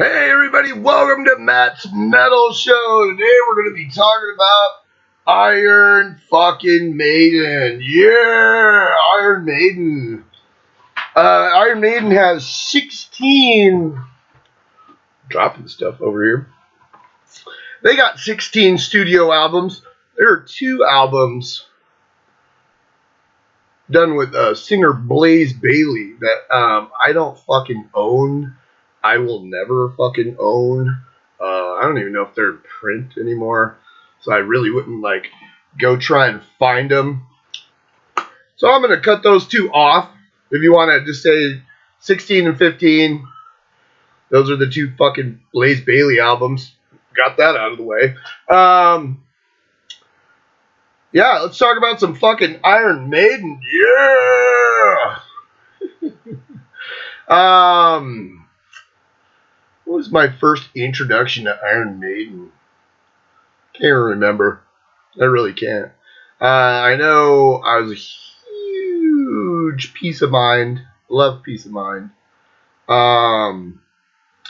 Hey everybody, welcome to Matt's Metal Show. Today we're going to be talking about Iron fucking Maiden. Yeah, Iron Maiden. Iron Maiden has 16... Dropping stuff over here. They got 16 studio albums. There are 2 albums done with singer Blaze Bayley that I don't fucking own. I will never fucking own. I don't even know if they're in print anymore, so I really wouldn't go try and find them. So I'm gonna cut those 2 off. If you want to just say 16 and 15, those are the 2 fucking Blaze Bayley albums. Got that out of the way. Yeah, let's talk about some fucking Iron Maiden. Yeah. What was my first introduction to Iron Maiden? Can't remember. I really can't. I know I was a huge Piece of Mind. Love Piece of Mind. I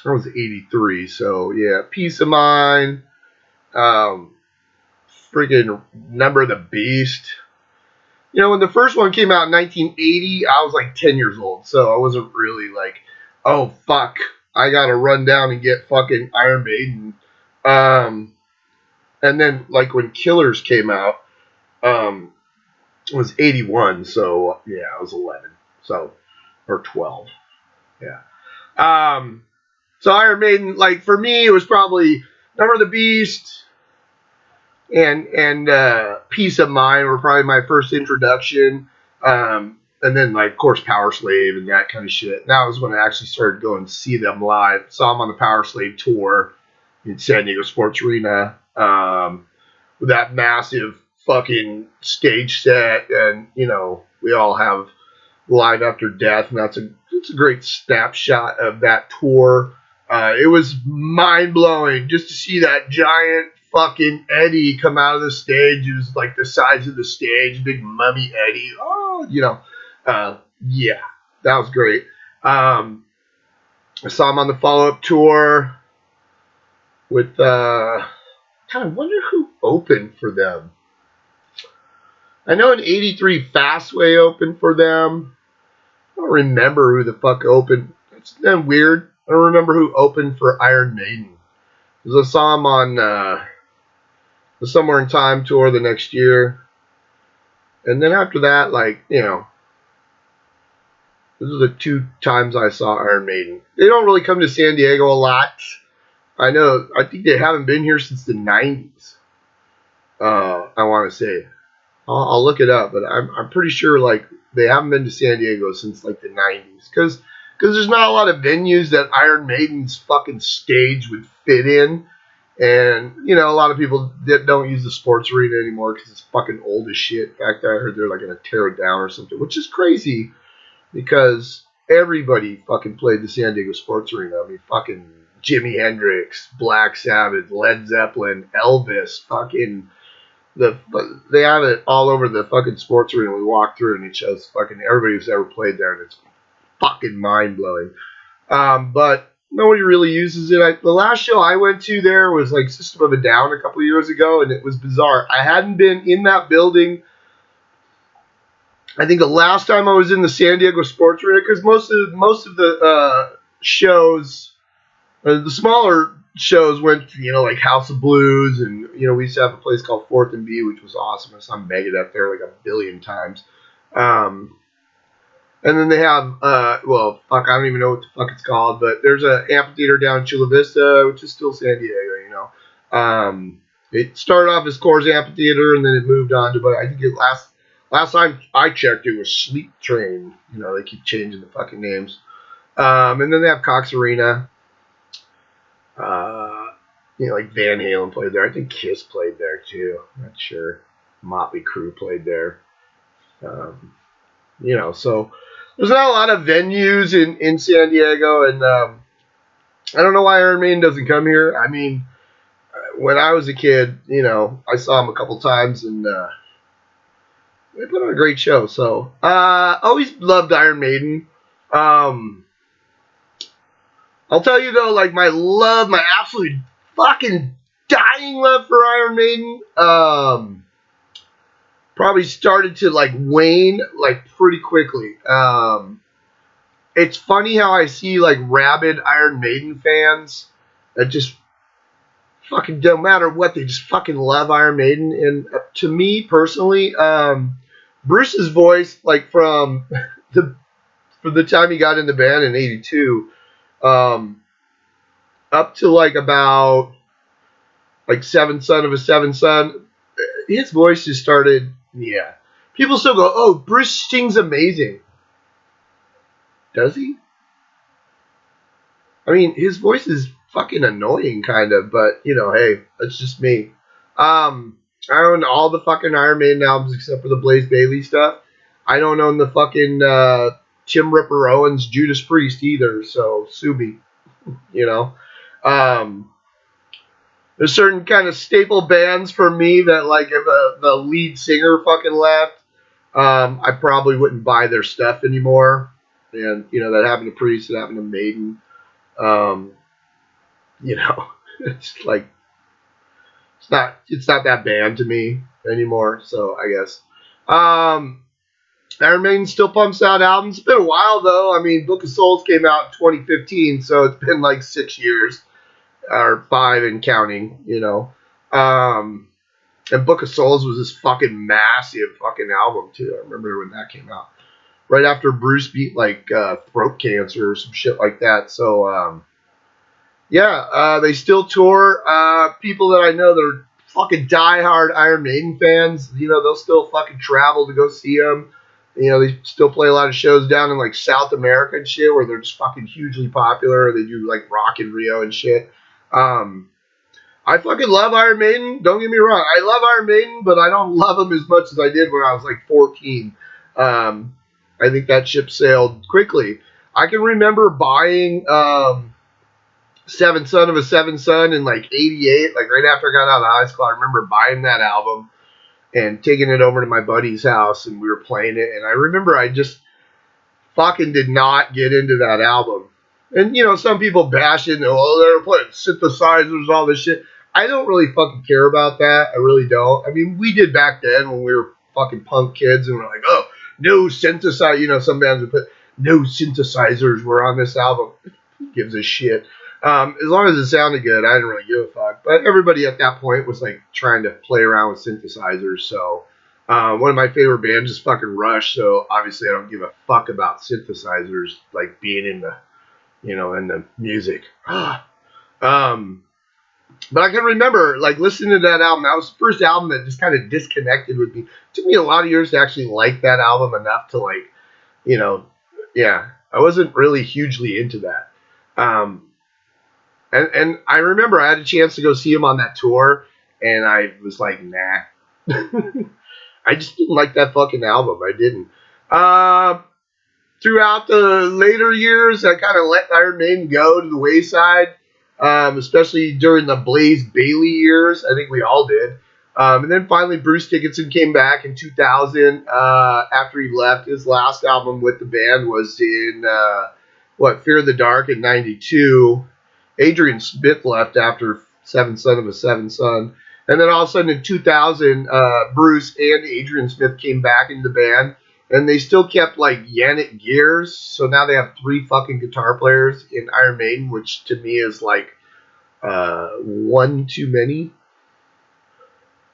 was 83, so yeah, Piece of Mind. Freaking Number of the Beast. You know, when the first one came out in 1980, I was like 10 years old, so I wasn't really like, oh fuck, I gotta run down and get fucking Iron Maiden. And then like when Killers came out, it was 81, so yeah, I was 11, so or 12, yeah. So Iron Maiden, like for me, it was probably Number of the Beast and Peace of Mind were probably my first introduction. And then, like, of course, Power Slave and that kind of shit. That was when I actually started going to see them live. Saw them on the Power Slave tour in San Diego Sports Arena with that massive fucking stage set. And, you know, we all have Live After Death, and it's a great snapshot of that tour. It was mind-blowing just to see that giant fucking Eddie come out of the stage. It was like the size of the stage, big mummy Eddie. Oh, you know. Yeah, that was great. I saw him on the follow-up tour with, kind of wonder who opened for them. I know in 83 Fastway opened for them. I don't remember who the fuck opened. It's then weird. I don't remember who opened for Iron Maiden. Because I saw him on the Somewhere in Time tour the next year. And then after that, like, you know, those are the 2 times I saw Iron Maiden. They don't really come to San Diego a lot. I think they haven't been here since the 90s. I want to say. I'll look it up, but I'm pretty sure, like, they haven't been to San Diego since, like, the 90s. Because there's not a lot of venues that Iron Maiden's fucking stage would fit in. And, you know, a lot of people don't use the sports arena anymore because it's fucking old as shit. In fact, I heard they're, like, going to tear it down or something, which is crazy. Because everybody fucking played the San Diego Sports Arena. I mean, fucking Jimi Hendrix, Black Sabbath, Led Zeppelin, Elvis, fucking they have it all over the fucking sports arena. We walk through and it shows fucking everybody who's ever played there, and it's fucking mind blowing. But nobody really uses it. The last show I went to there was like System of a Down a couple of years ago, and it was bizarre. I hadn't been in that building. I think the last time I was in the San Diego Sports Arena, because most of the shows, the smaller shows went, you know, like House of Blues, and, you know, we used to have a place called Fourth and B, which was awesome. I saw Megadeth there like a billion times. And then they have, well, fuck, I don't even know what the fuck it's called, but there's an amphitheater down in Chula Vista, which is still San Diego, you know. It started off as Coors Amphitheater, and then it moved on to, but I think last time I checked, it was Sleep Train. You know, they keep changing the fucking names. And then they have Cox Arena. You know, like Van Halen played there. I think Kiss played there too. I'm not sure. Motley Crue played there. You know, so there's not a lot of venues in San Diego, and I don't know why Iron Maiden doesn't come here. I mean, when I was a kid, you know, I saw them a couple times, and they put on a great show. So, always loved Iron Maiden. I'll tell you though, like my absolute fucking dying love for Iron Maiden, probably started to like wane like pretty quickly. It's funny how I see like rabid Iron Maiden fans that just fucking don't matter what, they just fucking love Iron Maiden. And to me personally, Bruce's voice, like the from the time he got in the band in '82, um, up to like about like Seventh Son of a Seventh Son, his voice just started. Yeah, people still go, "Oh, Bruce sings amazing." Does he? I mean, his voice is fucking annoying, kind of, but you know, hey, that's just me. I own all the fucking Iron Maiden albums except for the Blaze Bayley stuff. I don't own the fucking Tim Ripper Owens Judas Priest either, so sue me. You know, um, there's certain kind of staple bands for me that, like, if the lead singer fucking left, I probably wouldn't buy their stuff anymore. And you know that happened to Priest, it happened to Maiden. Um, you know, it's like it's not that band to me anymore. So I guess Iron Maiden still pumps out albums. It's been a while though. I mean, Book of Souls came out in 2015, so it's been like 6 years or 5 and counting. You know, and Book of Souls was this fucking massive fucking album too. I remember when that came out right after Bruce beat like throat cancer or some shit like that. So yeah, they still tour. People that I know that are fucking diehard Iron Maiden fans, you know, they'll still fucking travel to go see them. You know, they still play a lot of shows down in like South America and shit where they're just fucking hugely popular. They do like Rock in Rio and shit. Um, I fucking love Iron Maiden. Don't get me wrong. I love Iron Maiden, but I don't love them as much as I did when I was like 14. I think that ship sailed quickly. I can remember buying Seventh Son of a Seventh Son in like '88, like right after I got out of high school. I remember buying that album and taking it over to my buddy's house, and we were playing it. And I remember I just fucking did not get into that album. And you know, some people bash it, and oh, they're playing synthesizers, all this shit. I don't really fucking care about that. I really don't. I mean, we did back then when we were fucking punk kids, and we're like, oh, no synthesizer. You know, some bands would put no synthesizers were on this album. Who gives a shit? As long as it sounded good, I didn't really give a fuck. But everybody at that point was like trying to play around with synthesizers. So one of my favorite bands is fucking Rush. So obviously I don't give a fuck about synthesizers like being in the, you know, in the music. um, but I can remember like listening to that album. That was the first album that just kind of disconnected with me. It took me a lot of years to actually like that album enough to like, you know, yeah, I wasn't really hugely into that. Um, and I remember I had a chance to go see him on that tour, and I was like, nah. I just didn't like that fucking album. I didn't. Throughout the later years, I kind of let Iron Maiden go to the wayside, especially during the Blaze Bayley years. I think we all did. And then finally, Bruce Dickinson came back in 2000 after he left. His last album with the band was in, Fear of the Dark in 92. Adrian Smith left after Seventh Son of a Seventh Son. And then all of a sudden in 2000, Bruce and Adrian Smith came back into the band. And they still kept like Yannick Gears. So now they have 3 fucking guitar players in Iron Maiden, which to me is like one too many.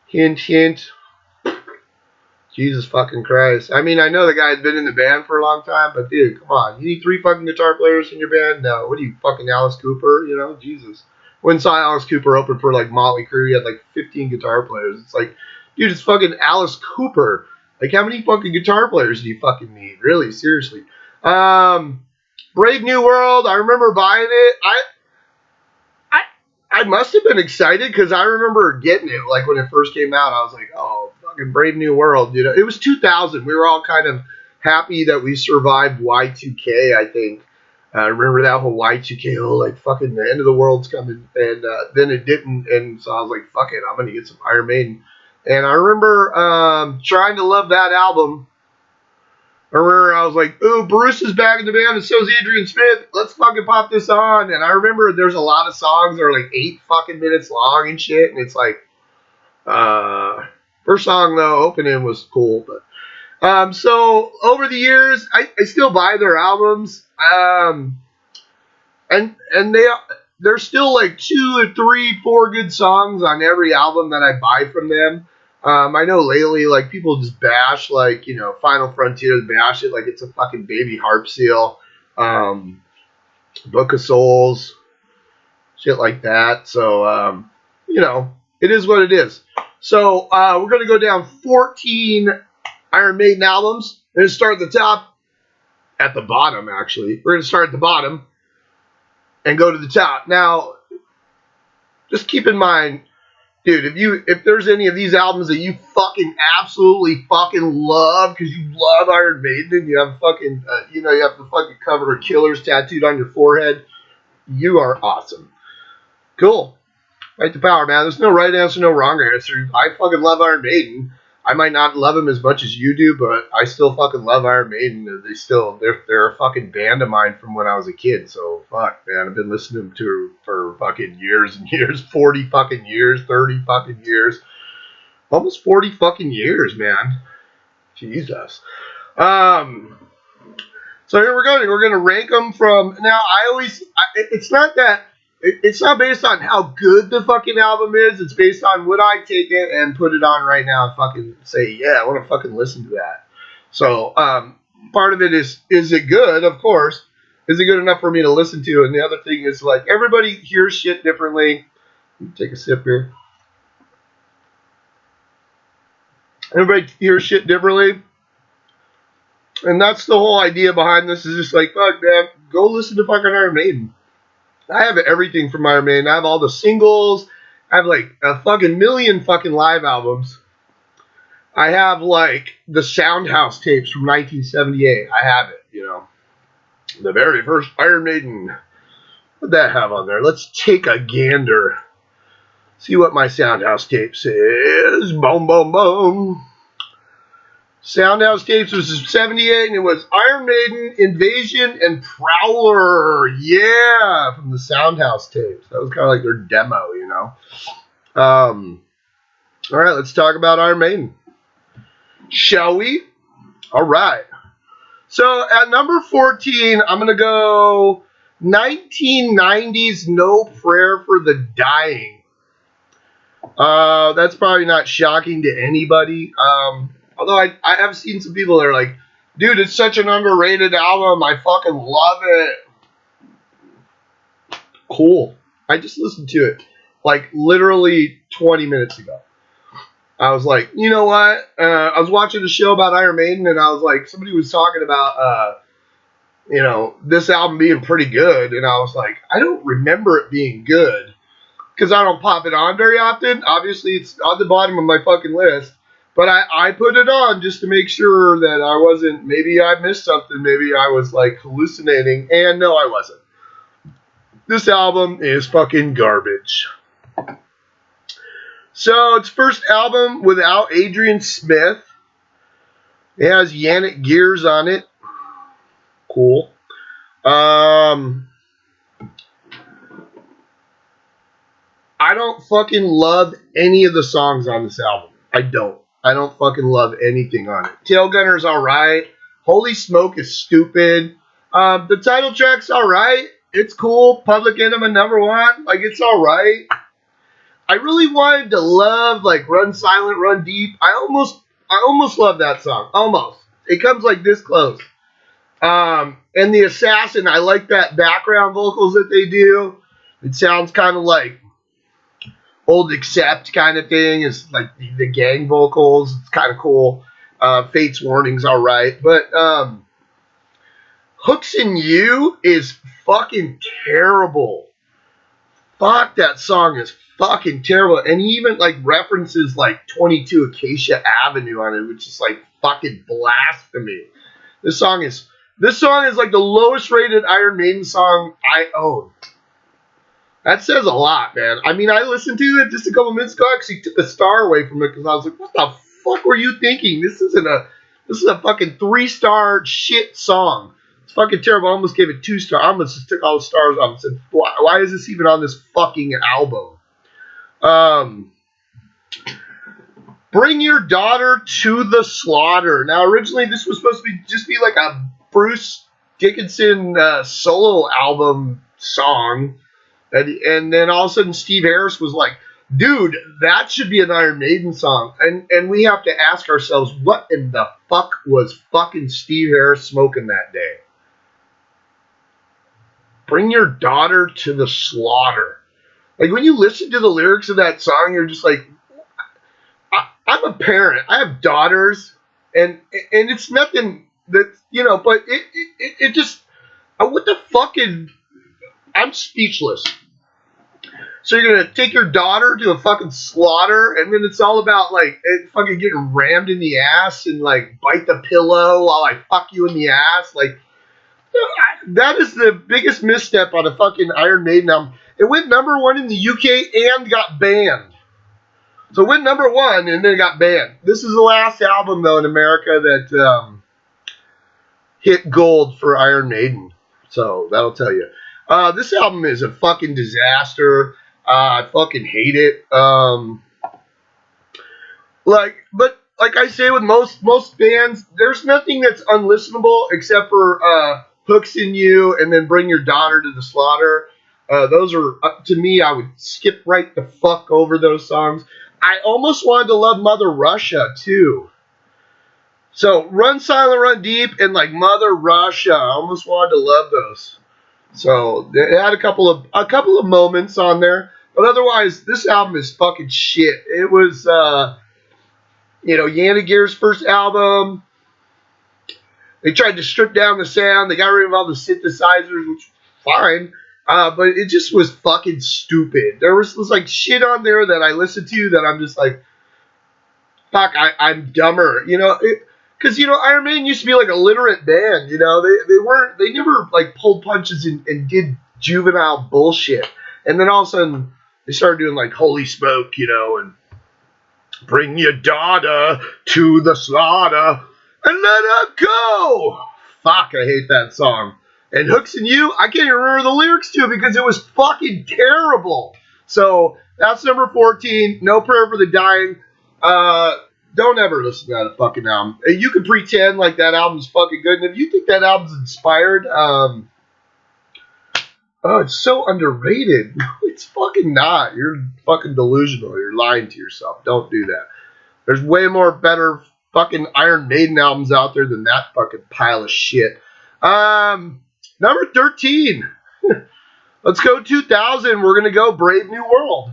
Hint, hint. Jesus fucking Christ. I mean, I know the guy's been in the band for a long time, but dude, come on. You need 3 fucking guitar players in your band? No. What are you, fucking Alice Cooper? You know, Jesus. When saw Alice Cooper open for like Motley Crue, he had like 15 guitar players. It's like, dude, it's fucking Alice Cooper. Like, how many fucking guitar players do you fucking need? Really, seriously. Brave New World, I remember buying it. I I must have been excited because I remember getting it like when it first came out. I was like, oh, fucking Brave New World. You know, it was 2000. We were all kind of happy that we survived Y2K. I think I remember that whole Y2K. Oh, like fucking the end of the world's coming, and then it didn't. And so I was like, fuck it, I'm gonna get some Iron Maiden. And I remember trying to love that album I remember I was like, "Ooh, Bruce is back in the band, and so's Adrian Smith. Let's fucking pop this on." And I remember there's a lot of songs that are like 8 fucking minutes long and shit, and it's like, first song though, opening was cool, but so over the years, I still buy their albums, and there's still like 2 or 3, 4 good songs on every album that I buy from them. I know lately, like, people just bash, like, Final Frontier, bash it like it's a fucking baby harp seal, Book of Souls, shit like that. So, it is what it is. So, we're going to go down 14 Iron Maiden albums. We're going to start at the top, at the bottom, actually. We're going to start at the bottom and go to the top. Now, just keep in mind, dude, if there's any of these albums that you fucking absolutely fucking love because you love Iron Maiden and you have fucking, you have the fucking cover of Killers tattooed on your forehead, you are awesome. Cool. Right to power, man. There's no right answer, no wrong answer. I fucking love Iron Maiden. I might not love them as much as you do, but I still fucking love Iron Maiden. They're a fucking band of mine from when I was a kid. So fuck, man, I've been listening to for fucking years and years, 40 fucking years, 30 fucking years, almost 40 fucking years, man. Jesus. So here we're going. We're gonna rank them from now. It's not that. It's not based on how good the fucking album is. It's based on would I take it and put it on right now and fucking say, yeah, I want to fucking listen to that. So part of it is it good? Of course. Is it good enough for me to listen to? And the other thing is, like, everybody hears shit differently. Take a sip here. Everybody hears shit differently. And that's the whole idea behind this, is just like, fuck, man, go listen to fucking Iron Maiden. I have everything from Iron Maiden. I have all the singles. I have like a fucking million fucking live albums. I have like the Soundhouse tapes from 1978. I have it, The very first Iron Maiden. What'd that have on there? Let's take a gander. See what my Soundhouse tape says. Boom, boom, boom. Soundhouse tapes was 78, and it was Iron Maiden, Invasion, and Prowler. Yeah, from the Soundhouse tapes. That was kind of like their demo, All right, let's talk about Iron Maiden. Shall we? All right. So at number 14, I'm going to go 1990s No Prayer for the Dying. That's probably not shocking to anybody. Although I have seen some people that are like, dude, it's such an underrated album. I fucking love it. Cool. I just listened to it like literally 20 minutes ago. I was like, you know what? I was watching a show about Iron Maiden, and I was like, somebody was talking about, this album being pretty good. And I was like, I don't remember it being good because I don't pop it on very often. Obviously, it's on the bottom of my fucking list. But I put it on just to make sure that I wasn't, maybe I missed something. Maybe I was like hallucinating. And no, I wasn't. This album is fucking garbage. So it's first album without Adrian Smith. It has Yannick Gears on it. Cool. I don't fucking love any of the songs on this album. I don't fucking love anything on it. Tail Gunner's alright. Holy Smoke is stupid. The title track's alright. It's cool. Public Enemy #1. Like, it's alright. I really wanted to love, like, Run Silent, Run Deep. I almost love that song. Almost. It comes like this close. And The Assassin, I like that background vocals that they do. It sounds kind of like Old Accept kind of thing. It's like the gang vocals. It's kind of cool. Fate's Warning's alright. But Hooks in You is fucking terrible. Fuck, that song is fucking terrible. And he even like references like 22 Acacia Avenue on it, which is like fucking blasphemy. This song is like the lowest rated Iron Maiden song I own. That says a lot, man. I mean, I listened to it just a couple minutes ago. Actually took a star away from it because I was like, what the fuck were you thinking? This isn't This is a fucking 3-star shit song. It's fucking terrible. I almost gave it 2 stars. I almost just took all the stars off and said, why is this even on this fucking album? Bring Your Daughter to the Slaughter. Now, originally, this was supposed to be just be like a Bruce Dickinson solo album song. And then all of a sudden, Steve Harris was like, dude, that should be an Iron Maiden song. And we have to ask ourselves, what in the fuck was fucking Steve Harris smoking that day? Bring Your Daughter to the Slaughter. Like, when you listen to the lyrics of that song, you're just like, I'm a parent. I have daughters, and it's nothing that, but it just, what the fuck is, I'm speechless. So you're going to take your daughter to a fucking slaughter, and then it's all about, like, fucking getting rammed in the ass and, like, bite the pillow while I fuck you in the ass. Like, that is the biggest misstep on a fucking Iron Maiden album. It went #1 in the UK and got banned. So it went #1 and then it got banned. This is the last album, though, in America that hit gold for Iron Maiden. So that'll tell you. This album is a fucking disaster. I fucking hate it. But like I say with most bands, there's nothing that's unlistenable except for Hooks in You and then Bring Your Daughter to the Slaughter. Those are, to me, I would skip right the fuck over those songs. I almost wanted to love Mother Russia, too. So, Run Silent, Run Deep, and, like, Mother Russia, I almost wanted to love those. So, it had a couple of moments on there. But otherwise, this album is fucking shit. It was, Yanni Gear's first album. They tried to strip down the sound. They got rid of all the synthesizers, which was fine. But it just was fucking stupid. There was like shit on there that I listened to that I'm just like, fuck, I'm dumber. Because, Iron Maiden used to be like a literate band. They never like pulled punches and did juvenile bullshit. And then all of a sudden they started doing like Holy Smoke, and Bring Your Daughter to the Slaughter and let her go. Fuck, I hate that song. And Hooks in You, I can't even remember the lyrics to it because it was fucking terrible. So that's #14. No Prayer for the Dying. Don't ever listen to that fucking album. You can pretend like that album's fucking good, and if you think that album's inspired, it's so underrated. It's fucking not. You're fucking delusional. You're lying to yourself. Don't do that. There's way more better fucking Iron Maiden albums out there than that fucking pile of shit. #13. Let's go 2000. We're going to go Brave New World.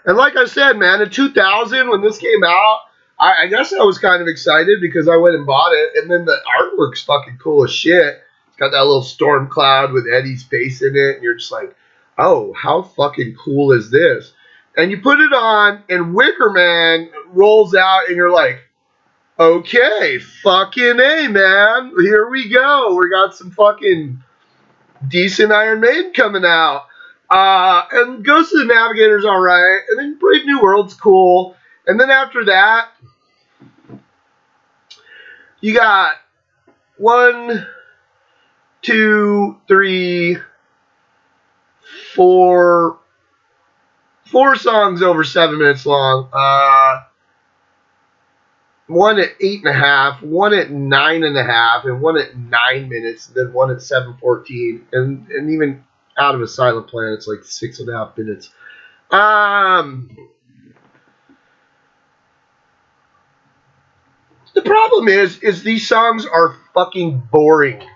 And like I said, man, in 2000, when this came out, I guess I was kind of excited because I went and bought it. And then the artwork's fucking cool as shit. It's got that little storm cloud with Eddie's face in it. And you're just like, oh, how fucking cool is this? And you put it on, and Wicker Man rolls out, and you're like, okay, fucking A, man. Here we go. We got some fucking decent Iron Maiden coming out. And Ghost of the Navigator's alright. And then Brave New World's cool. And then after that, you got 1, 2, 3, 4 songs over 7 minutes long. One at 8.5, one at 9.5, and one at 9 minutes, and then one at 7:14, and even Out of a Silent Planet, it's like 6.5 minutes. The problem is these songs are fucking boring.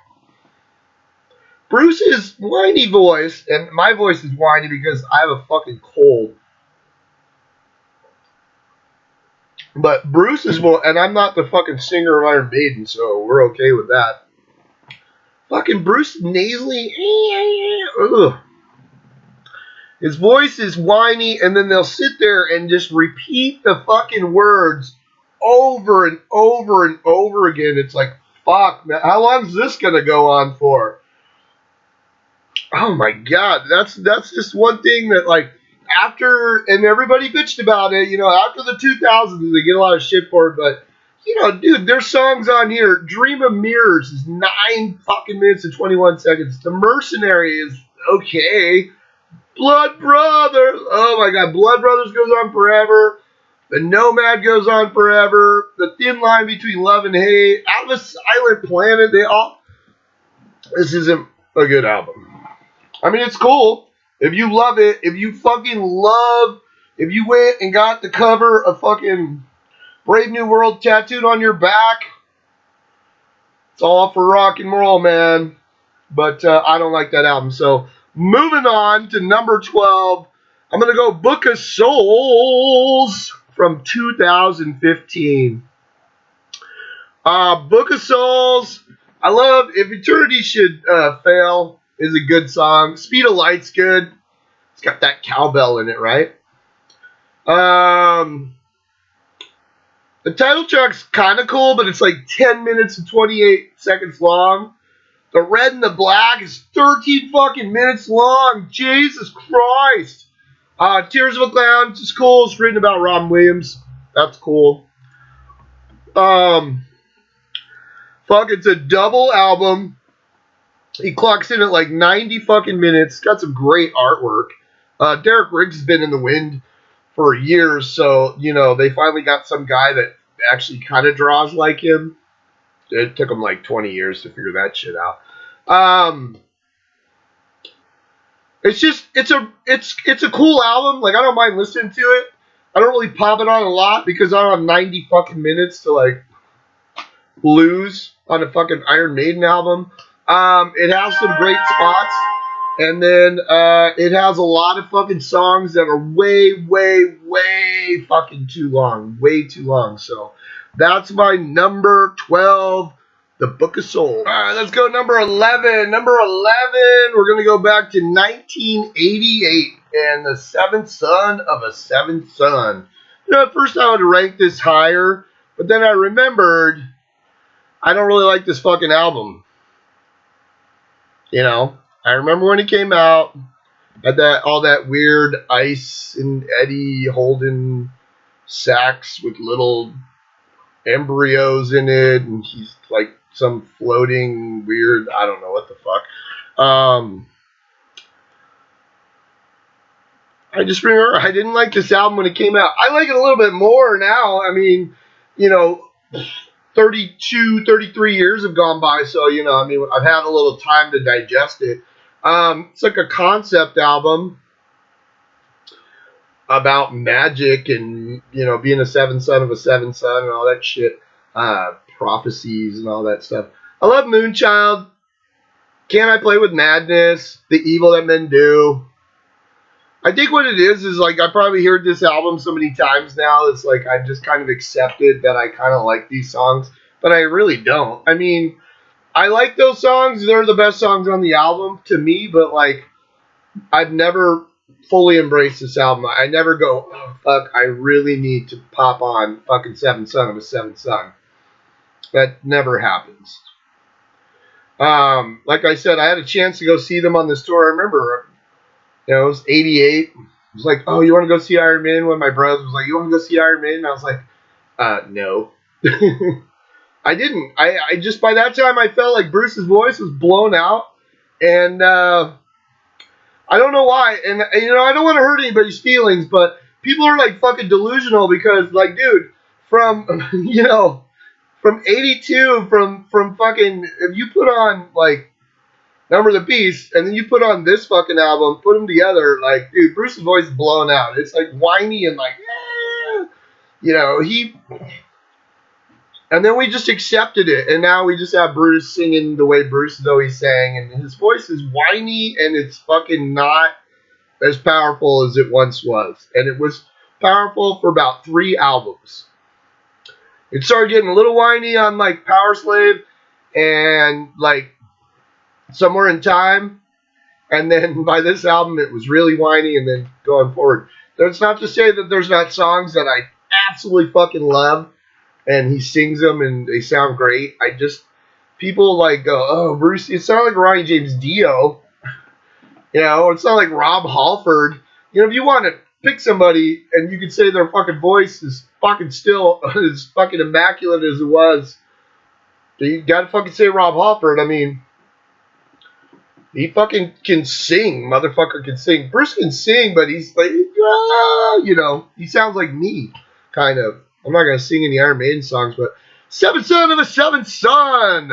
Bruce's whiny voice, and my voice is whiny because I have a fucking cold. But Bruce's voice, and I'm not the fucking singer of Iron Maiden, so we're okay with that. Fucking Bruce nasally. Ugh. His voice is whiny, and then they'll sit there and just repeat the fucking words over and over and over again. It's like, fuck, man, how long is this gonna go on for? Oh my god, that's just one thing that, like, after, and everybody bitched about it, after the 2000s, they get a lot of shit for it, but dude, there's songs on here. Dream of Mirrors is 9 fucking minutes and 21 seconds. The Mercenary is okay. Blood Brothers, oh my god, Blood Brothers goes on forever. The Nomad goes on forever. The Thin Line Between Love and Hate. Out of a Silent Planet, this isn't a good album. I mean, it's cool. If you love it, if you went and got the cover of fucking Brave New World tattooed on your back, it's all for rock and roll, man. But I don't like that album. So moving on to number 12, I'm going to go Book of Souls from 2015. Book of Souls, I love If Eternity Should Fail is a good song. Speed of Light's good. It's got that cowbell in it, right? The title track's kind of cool, but it's like 10 minutes and 28 seconds long. The Red and the Black is 13 fucking minutes long. Jesus Christ. Tears of a Clown is cool. It's written about Robin Williams. That's cool. It's a double album. He clocks in at like 90 fucking minutes. Got some great artwork. Derek Riggs has been in the wind for years, so, they finally got some guy that actually kind of draws like him. It took him like 20 years to figure that shit out. It's a cool album. Like, I don't mind listening to it. I don't really pop it on a lot because I don't have 90 fucking minutes to like lose on a fucking Iron Maiden album. It has some great spots, and then it has a lot of fucking songs that are way, way, way fucking too long. Way too long. So that's my number 12, The Book of Souls. All right, let's go number 11. Number 11, we're going to go back to 1988 and The Seventh Son of a Seventh Son. At first I would rank this higher, but then I remembered I don't really like this fucking album. I remember when it came out, had all that weird Ice and Eddie holding sacks with little embryos in it, and he's like some floating weird, I don't know what the fuck. I just remember I didn't like this album when it came out. I like it a little bit more now. I mean, 32, 33 years have gone by, so, I've had a little time to digest it. It's like a concept album about magic and, being a seventh son of a seventh son and all that shit. Prophecies and all that stuff. I love Moonchild. Can I Play with Madness? The Evil That Men Do. I think what it is like I probably heard this album so many times now, it's like I've just kind of accepted that I kind of like these songs, but I really don't. I mean, I like those songs. They're the best songs on the album to me, but like I've never fully embraced this album. I never go, oh, fuck, I really need to pop on fucking Seventh Son of a Seventh Son. That never happens. Like I said, I had a chance to go see them on this tour. I remember, it was 88. It was like, oh, you want to go see Iron Maiden? When my brother was like, you want to go see Iron Maiden? I was like, no. I didn't. I just, by that time, I felt like Bruce's voice was blown out. And I don't know why. And, I don't want to hurt anybody's feelings, but people are like fucking delusional because, like, dude, from, from 82, from fucking, if you put on, like, Number of the Beast, and then you put on this fucking album, put them together, like, dude, Bruce's voice is blown out. It's like whiny and like, and then we just accepted it, and now we just have Bruce singing the way Bruce always sang, and his voice is whiny, and it's fucking not as powerful as it once was. And it was powerful for about 3 albums. It started getting a little whiny on, like, Power Slave, and, like, Somewhere in Time, and then by this album it was really whiny, and then going forward. That's not to say that there's not songs that I absolutely fucking love, and he sings them and they sound great. People like go, oh, Bruce, it sounds like Ronnie James Dio, it's not like Rob Halford. If you want pick somebody and you could say their fucking voice is fucking still as fucking immaculate as it was, you gotta fucking say Rob Halford. I mean, he fucking can sing. Motherfucker can sing. Bruce can sing, but he's like, you know, he sounds like me, kind of. I'm not going to sing any Iron Maiden songs, but Seventh Son of a Seventh Son.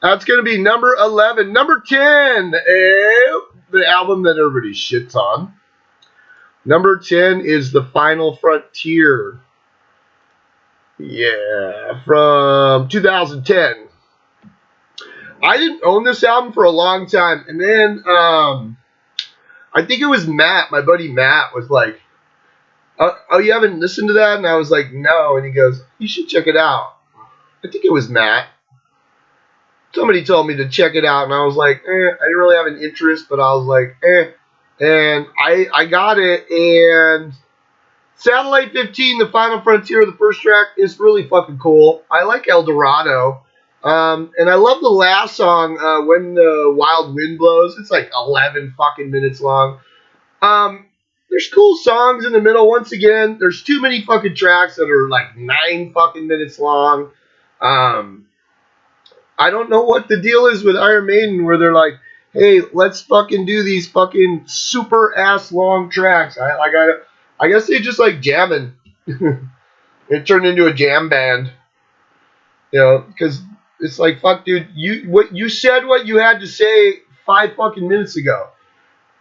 That's going to be number 11. Number 10, the album that everybody shits on. Number 10 is The Final Frontier. Yeah, from 2010. I didn't own this album for a long time, and then I think it was Matt, my buddy Matt, was like, "Oh, you haven't listened to that?" And I was like, "No," and he goes, "You should check it out." I think it was Matt. Somebody told me to check it out, and I was like, I didn't really have an interest, but I was like, and I got it, and Satellite 15, The Final Frontier, the first track, is really fucking cool. I like El Dorado. And I love the last song, When the Wild Wind Blows. It's like 11 fucking minutes long. There's cool songs in the middle. Once again, there's too many fucking tracks that are like 9 fucking minutes long. I don't know what the deal is with Iron Maiden where they're like, hey, let's fucking do these fucking super ass long tracks. I guess they just like jamming. It turned into a jam band. You know, because it's like, fuck, dude, you said what you had to say 5 fucking minutes ago.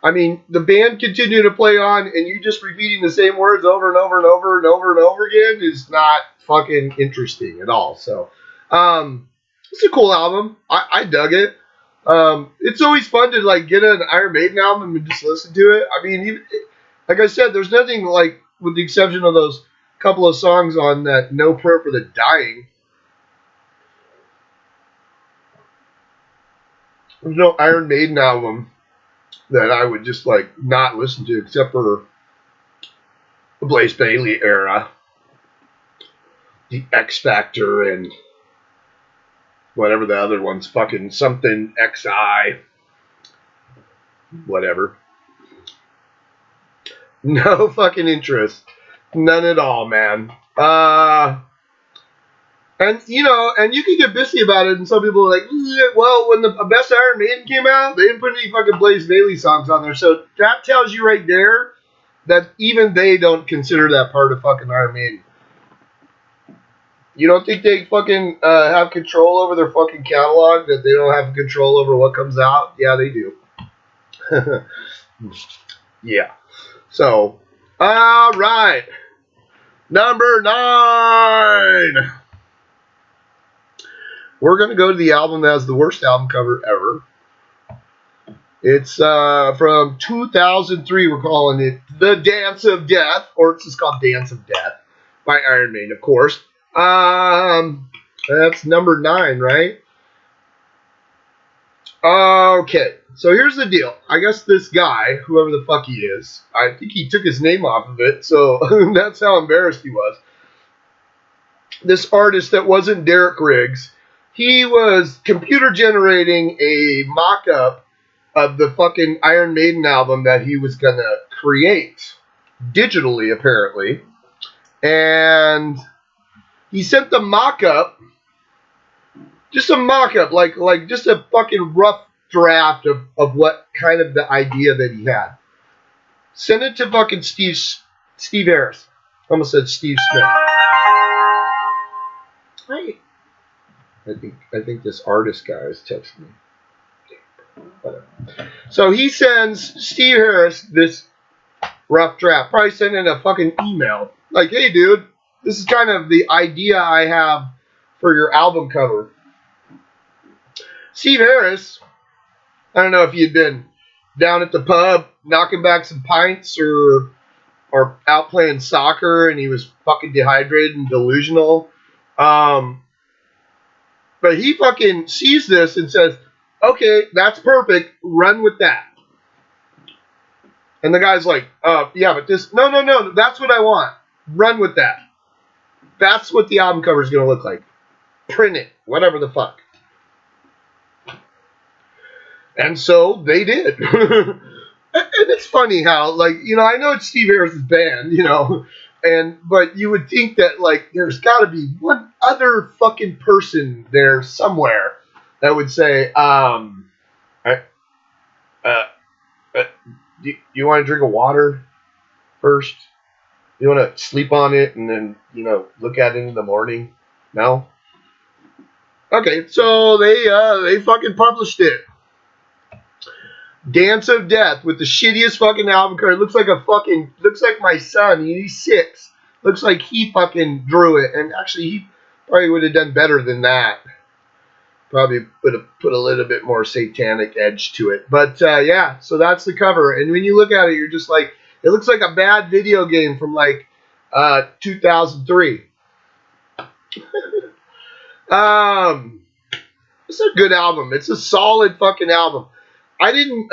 I mean, the band continued to play on, and you just repeating the same words over and over and over and over and over again is not fucking interesting at all. So, it's a cool album. I dug it. It's always fun to like get an Iron Maiden album and just listen to it. I mean, even, like I said, there's nothing like, with the exception of those couple of songs on that No Prayer for the Dying. There's no Iron Maiden album that I would just like not listen to except for the Blaze Bayley era, the X Factor, and whatever the other one's, fucking something XI, whatever. No fucking interest, none at all, man. And, you know, and you can get busy about it, and some people are like, well, when the best Iron Maiden came out, they didn't put any fucking Blaze Bayley songs on there. So that tells you right there that even they don't consider that part of fucking Iron Maiden. You don't think they fucking have control over their fucking catalog, that they don't have control over what comes out? Yeah, they do. Yeah. So, all right. Number 9. We're going to go to the album that has the worst album cover ever. It's from 2003. We're calling it The Dance of Death, or it's just called Dance of Death by Iron Maiden, of course. That's number 9, right? Okay, so here's the deal. I guess this guy, whoever the fuck he is, I think he took his name off of it, so that's how embarrassed he was. This artist that wasn't Derek Riggs, he was computer generating a mock-up of the fucking Iron Maiden album that he was going to create digitally, apparently. And he sent the mock-up, just a mock-up, like just a fucking rough draft of what kind of the idea that he had. Send it to fucking Steve Harris. I almost said Steve Smith. Right. I think this artist guy is texting me. Whatever. So he sends Steve Harris this rough draft. Probably sending a fucking email. Like, hey, dude, this is kind of the idea I have for your album cover. Steve Harris, I don't know if you'd been down at the pub knocking back some pints or out playing soccer and he was fucking dehydrated and delusional. But he fucking sees this and says, okay, that's perfect. Run with that. And the guy's like, yeah, but this, no, that's what I want. Run with that. That's what the album cover is going to look like. Print it. Whatever the fuck. And so they did. And it's funny how, like, I know it's Steve Harris's band, but you would think that, like, there's got to be one other fucking person there somewhere that would say, I, uh, do you want to drink a water first? You want to sleep on it and then, look at it in the morning? No? Okay, so they fucking published it. Dance of Death with the shittiest fucking album cover. It looks like my son. He's 6. Looks like he fucking drew it, and actually he probably would have done better than that. Probably would have put a little bit more satanic edge to it. But yeah, so that's the cover, and when you look at it, you're just like, it looks like a bad video game from like 2003. It's a good album. It's a solid fucking album. I didn't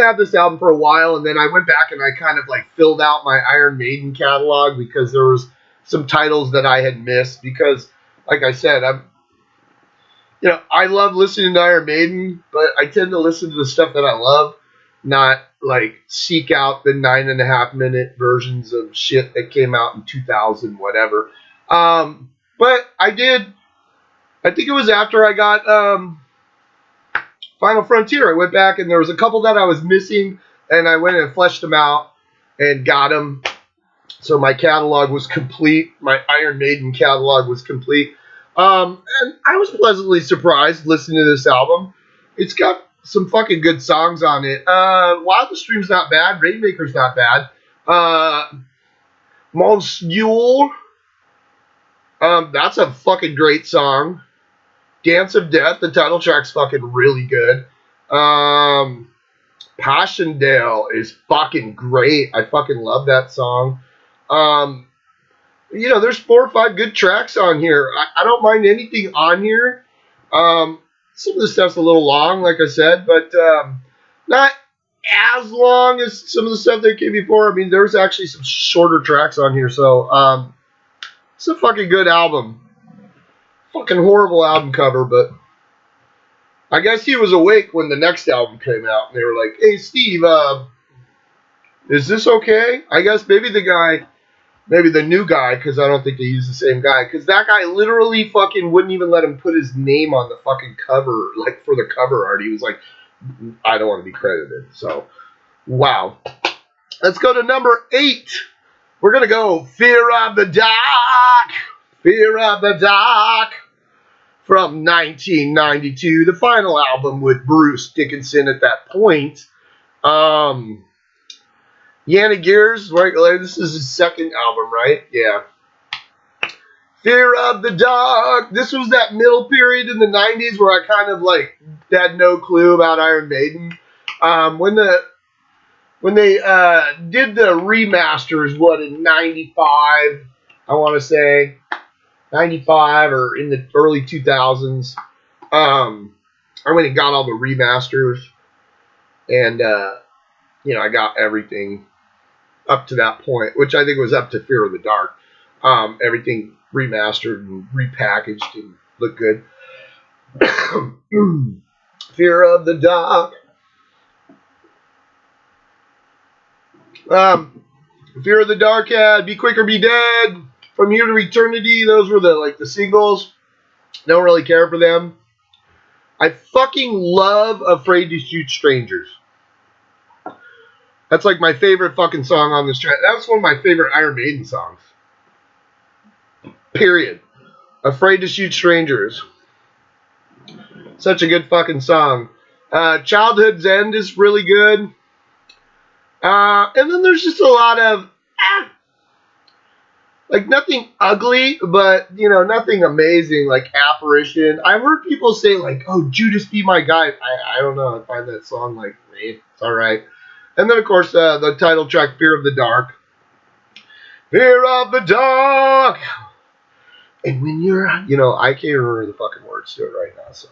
have this album for a while, and then I went back and I kind of like filled out my Iron Maiden catalog because there was some titles that I had missed. Because, like I said, I love listening to Iron Maiden, but I tend to listen to the stuff that I love, not like seek out the 9.5-minute versions of shit that came out in 2000, whatever. But I did. I think it was after I got Final Frontier. I went back and there was a couple that I was missing, and I went and fleshed them out and got them. So my catalog was complete. My Iron Maiden catalog was complete. And I was pleasantly surprised listening to this album. It's got some fucking good songs on it. Wild the Stream's not bad. Rainmaker's not bad. Monsieur, that's a fucking great song. Dance of Death, the title track's fucking really good. Passchendaele is fucking great. I fucking love that song. There's 4 or 5 good tracks on here. I don't mind anything on here. Some of the stuff's a little long, like I said, but not as long as some of the stuff that came before. I mean, there's actually some shorter tracks on here, so it's a fucking good album. Fucking horrible album cover, but I guess he was awake when the next album came out, and they were like, "Hey, Steve, is this okay?" I guess maybe the new guy, because I don't think they use the same guy, because that guy literally fucking wouldn't even let him put his name on the fucking cover, like for the cover art. He was like, "I don't want to be credited." So, wow. Let's go to number 8. We're gonna go Fear of the Dark. Fear of the Dark. From 1992, the final album with Bruce Dickinson at that point. Yanni Gears, right? This is his second album, right? Yeah. Fear of the Dark. This was that middle period in the 90s where I kind of like had no clue about Iron Maiden. When they did the remasters, in 95, I want to say. 95 or in the early 2000s. I went and got all the remasters, and I got everything up to that point, which I think was up to Fear of the Dark. Everything remastered and repackaged and looked good. Fear of the Dark. Fear of the Dark had Be Quick or Be Dead. From Here to Eternity, those were the singles. Don't really care for them. I fucking love Afraid to Shoot Strangers. That's like my favorite fucking song on this track. That's one of my favorite Iron Maiden songs. Period. Afraid to Shoot Strangers. Such a good fucking song. Childhood's End is really good. And then there's just a lot of like nothing ugly, but nothing amazing like Apparition. I've heard people say like, "Oh, Judas Be My Guide." I don't know. I find that song like, it's all right. And then of course the title track, "Fear of the Dark." Fear of the Dark. And when you're, I can't remember the fucking words to it right now. So,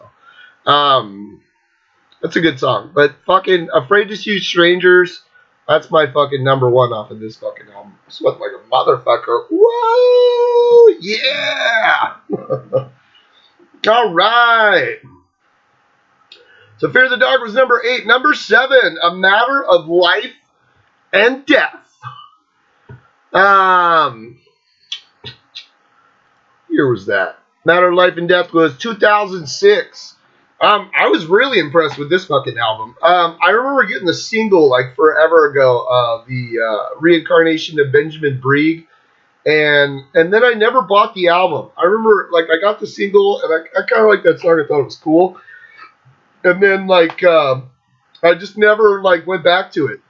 that's a good song. But fucking Afraid to Shoot Strangers. That's my fucking number 1 off of this fucking album. Sweat like a motherfucker. Whoa! Yeah! All right. So Fear the Dog was number 8. Number 7, A Matter of Life and Death. Year was that? Matter of Life and Death was 2006. I was really impressed with this fucking album. I remember getting the single like forever ago, the Reincarnation of Benjamin Brieg, and then I never bought the album. I remember like I got the single and I kind of liked that song. I thought it was cool, and then like I just never like went back to it.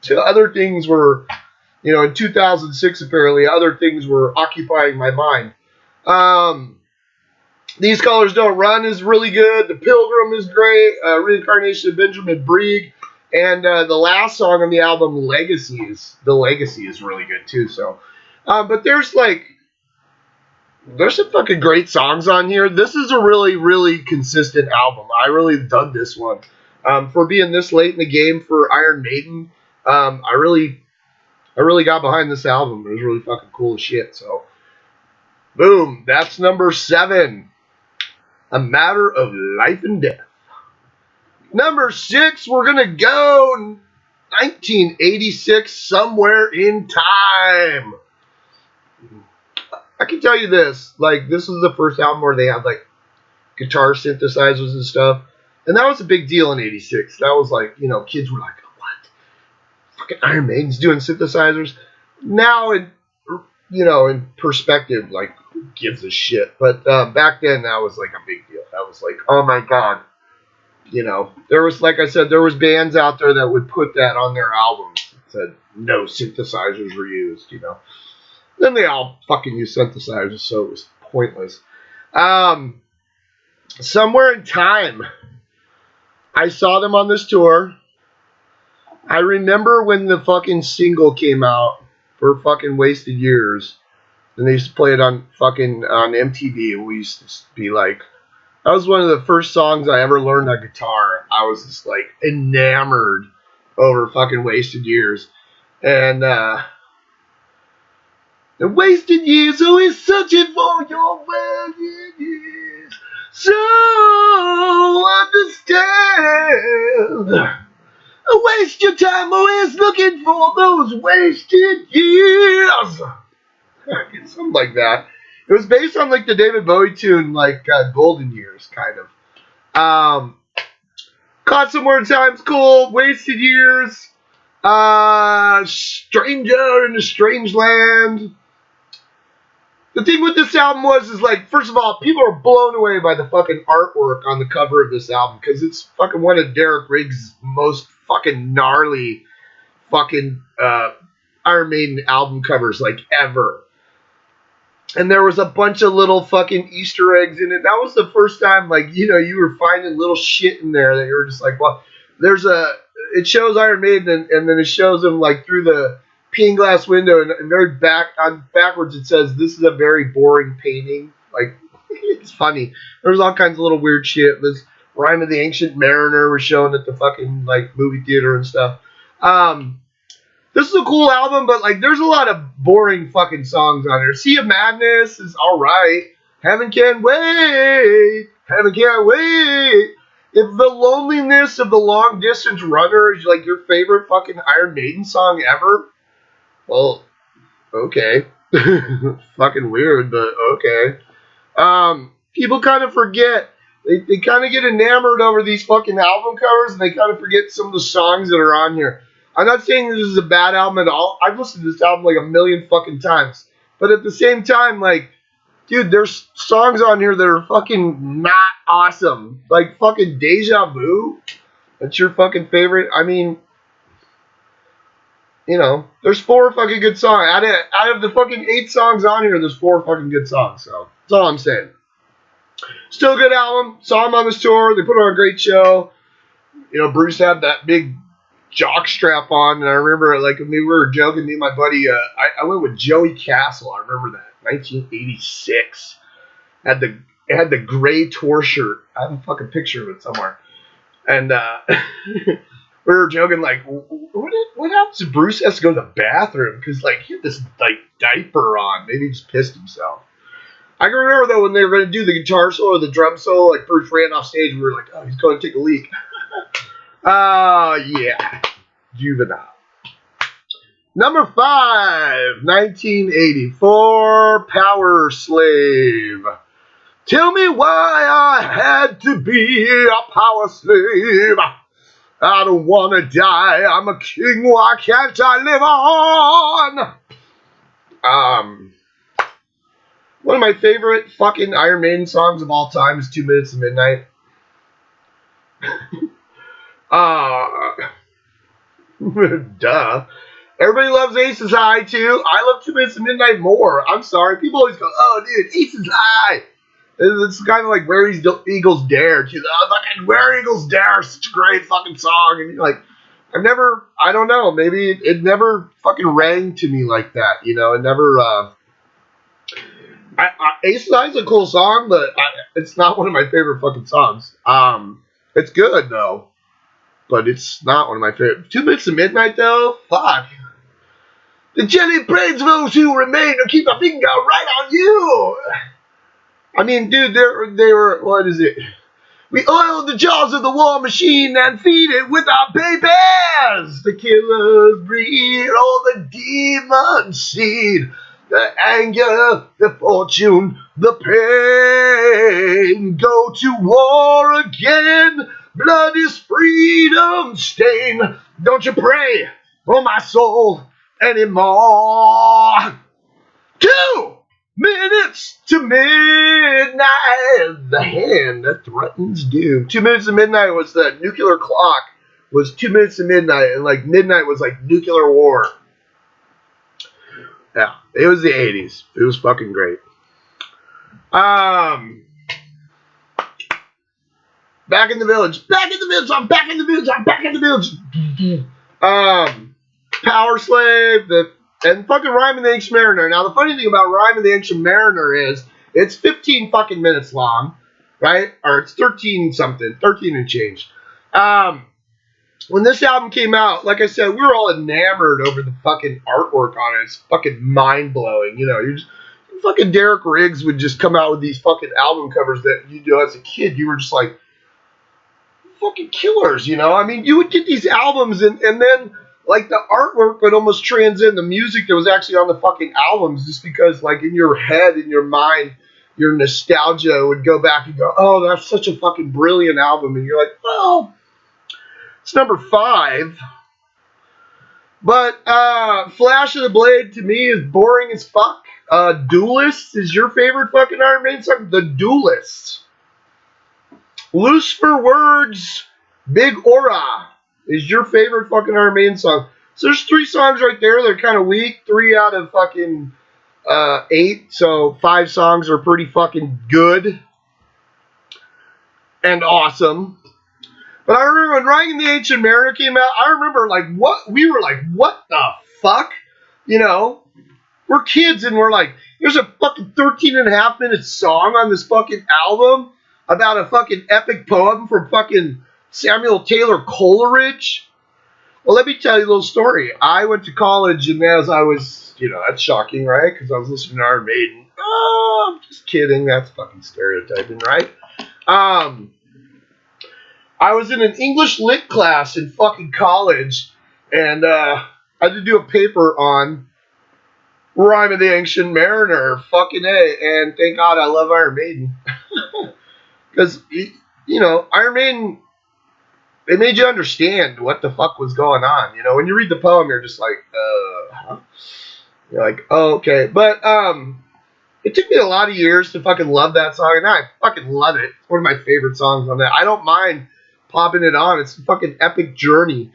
So other things were, in 2006 apparently other things were occupying my mind. These Colors Don't Run is really good. The Pilgrim is great. Reincarnation of Benjamin Brieg. And the last song on the album, Legacy is really good too. So, but there's some fucking great songs on here. This is a really, really consistent album. I really dug this one. For being this late in the game for Iron Maiden, I really got behind this album. It was really fucking cool as shit. So, boom, that's number 7. A Matter of Life and Death. Number 6, we're going to go 1986, Somewhere in Time. I can tell you this, like, this was the first album where they had, like, guitar synthesizers and stuff. And that was a big deal in 86. That was like, kids were like, what? Fucking Iron Maiden's doing synthesizers? Now, in perspective, like, who gives a shit? But back then, that was like a big deal. That was like, oh my god. There was, like I said, there was bands out there that would put that on their albums. That said, no synthesizers were used, Then they all fucking used synthesizers, so it was pointless. Somewhere in Time. I saw them on this tour. I remember when the fucking single came out for fucking Wasted Years. And they used to play it on MTV. And we used to be like, that was one of the first songs I ever learned on guitar. I was just like enamored over fucking Wasted Years. And the wasted years, always searching for your wasted years. So understand. Waste your time, always looking for those wasted years. Something like that. It was based on like the David Bowie tune, like Golden Years, kind of. Caught Somewhere in Time's cool. Wasted Years. Stranger in a Strange Land. The thing with this album is like, first of all, people are blown away by the fucking artwork on the cover of this album because it's fucking one of Derek Riggs' most fucking gnarly fucking Iron Maiden album covers like ever. And there was a bunch of little fucking Easter eggs in it. That was the first time, like, you were finding little shit in there that you were just like, well, it shows Iron Maiden and then it shows them like through the pane glass window and very backwards it says, this is a very boring painting. Like, it's funny. There's all kinds of little weird shit. This Rhyme of the Ancient Mariner was shown at the fucking, like, movie theater and stuff. This is a cool album, but, like, there's a lot of boring fucking songs on there. Sea of Madness is alright. Heaven Can't Wait. Heaven Can't Wait. If The Loneliness of the Long Distance Runner is, like, your favorite fucking Iron Maiden song ever, well, okay. Fucking weird, but okay. People kind of forget. They kind of get enamored over these fucking album covers, and they kind of forget some of the songs that are on here. I'm not saying this is a bad album at all. I've listened to this album like a million fucking times. But at the same time, like, dude, there's songs on here that are fucking not awesome. Like fucking Deja Vu. That's your fucking favorite. I mean, there's 4 fucking good songs. Out of the fucking 8 songs on here, there's 4 fucking good songs. So that's all I'm saying. Still a good album. Saw him on this tour. They put on a great show. Bruce had that big jock strap on, and I remember, like, when we were joking, me and my buddy, I went with Joey Castle. I remember that, 1986. It had the gray tour shirt. I have a fucking picture of it somewhere. And we were joking, like, what happens if Bruce has to go to the bathroom? Because, like, he had this, like, diaper on. Maybe he just pissed himself. I can remember, though, when they were going to do the guitar solo or the drum solo, like, Bruce ran off stage, and we were like, oh, he's going to take a leak. Yeah. Juvenile. Number 5, 1984, Power Slave. Tell me why I had to be a power slave. I don't want to die. I'm a king. Why can't I live on? One of my favorite fucking Iron Maiden songs of all time is 2 Minutes to Midnight. Duh. Everybody loves Aces High too. I love 2 Minutes to Midnight more. I'm sorry. People always go, oh, dude, Aces High. It's kind of like Where Eagles Dare. Too. Oh, fucking Where Eagles Dare is such a great fucking song. And you're like, I don't know, maybe it never fucking rang to me like that. You know, it never, Aces High is a cool song, but it's not one of my favorite fucking songs. It's good, though. But it's not one of my favorite. 2 Minutes to Midnight, though? Fuck. The jelly prays those who remain to keep a finger right on you. I mean, dude, they were, what is it? We oiled the jaws of the war machine and feed it with our babies. The killers breed all the demon seed. The anger, the fortune, the pain. Go to war again. Blood is freedom stain. Don't you pray for my soul anymore. 2 minutes to midnight. The hand that threatens doom. 2 minutes to midnight was the nuclear clock. Was 2 minutes to midnight, and like midnight was like nuclear war. Yeah, it was the 80s. It was fucking great. Back in the village. Back in the village. I'm back in the village. I'm back in the village. Power Slave, and fucking Rhyme of the Ancient Mariner. Now, the funny thing about Rhyme of the Ancient Mariner is it's 15 fucking minutes long, right? Or it's 13 something, 13 and change. When this album came out, like I said, we were all enamored over the fucking artwork on it. It's fucking mind-blowing. You know, fucking Derek Riggs would just come out with these fucking album covers that you do as a kid. You were just like, fucking killers, you know? I mean, you would get these albums and then like the artwork would almost transcend the music that was actually on the fucking albums, just because like in your head, in your mind, your nostalgia would go back and go, oh, that's such a fucking brilliant album. And you're like, well, it's number 5. But Flash of the Blade to me is boring as fuck. Duelist is your favorite fucking Iron Maiden song? The Duelist. Loose for Words, Big Aura is your favorite fucking Iron Maiden song. So there's 3 songs right there. They're kind of weak. 3 out of fucking 8. So 5 songs are pretty fucking good and awesome. But I remember when Rhyme of the Ancient Mariner came out, I remember like we were like, what the fuck? You know, we're kids and we're like, there's a fucking 13.5 minute song on this fucking album about a fucking epic poem from fucking Samuel Taylor Coleridge. Well, let me tell you a little story. I went to college, and as I was, you know, that's shocking, right? Because I was listening to Iron Maiden. Oh, I'm just kidding. That's fucking stereotyping, right? I was in an English lit class in fucking college, and I had to do a paper on Rhyme of the Ancient Mariner. Fucking A. And thank God I love Iron Maiden. Because, you know, Iron Maiden, they made you understand what the fuck was going on. You know, when you read the poem, you're just like, huh? You're like, oh, okay. But it took me a lot of years to fucking love that song, and now I fucking love it. It's one of my favorite songs on that. I don't mind popping it on. It's a fucking epic journey.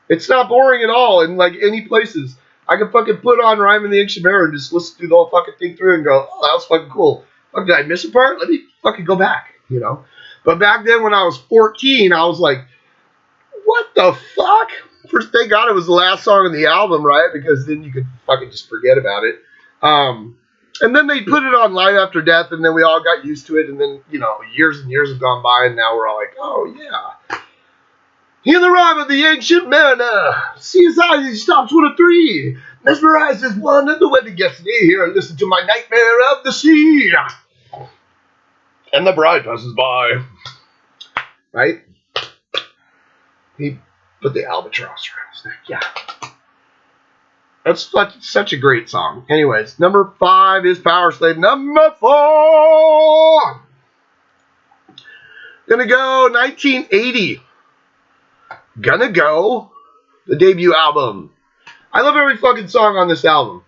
It's not boring at all in like any places. I can fucking put on Rhyme of the Ancient Mariner and just listen through the whole fucking thing through and go, oh, that was fucking cool. Fuck, did I miss a part? Let me fucking go back, you know? But back then when I was 14, I was like, what the fuck? First, thank God it was the last song on the album, right? Because then you could fucking just forget about it. And then they put it on Life After Death, and then we all got used to it, and then, you know, years and years have gone by, and now we're all like, oh, yeah. Hear the Rhyme of the Ancient Mariner. See his eyes, he stops with a 3. Mesmerized as one, and the wedding gets near here, and listen to my nightmare of the sea. And the bride passes by. right? He put the albatross around his neck. Yeah. That's such a great song. Anyways, number 5 is Power Slave. Number 4. Gonna go 1980. Gonna Go, the debut album. I love every fucking song on this album.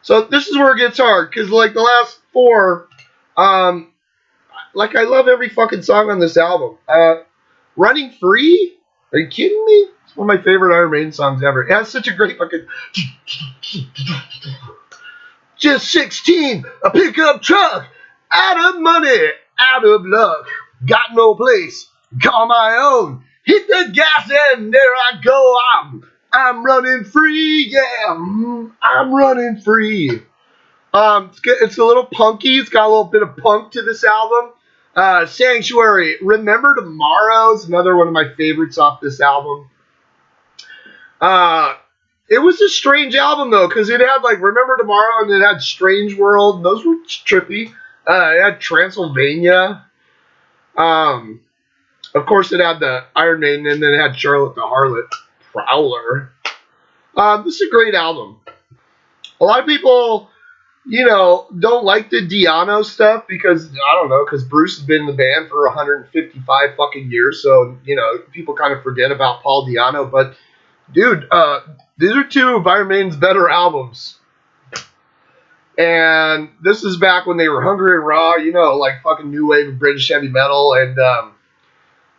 So this is where it gets hard, because like the last 4, like I love every fucking song on this album. Running Free? Are you kidding me? It's one of my favorite Iron Maiden songs ever. It has such a great fucking... Just 16, a pickup truck, out of money, out of luck, got no place, call my own, hit the gas and there I go, I'm running free, yeah, I'm running free. It's a little punky, it's got a little bit of punk to this album. Sanctuary, Remember Tomorrow is another one of my favorites off this album. It was a strange album, though, because it had, like, Remember Tomorrow, and it had Strange World, and those were trippy. It had Transylvania. Of course, it had the Iron Maiden, and then it had Charlotte the Harlot Prowler. This is a great album. A lot of people, don't like the Di'Anno stuff because, I don't know, because Bruce has been in the band for 155 fucking years, so, people kind of forget about Paul Di'Anno, but... Dude, these are 2 of Iron Maiden's better albums. And this is back when they were hungry and raw, like fucking new wave of British heavy metal. And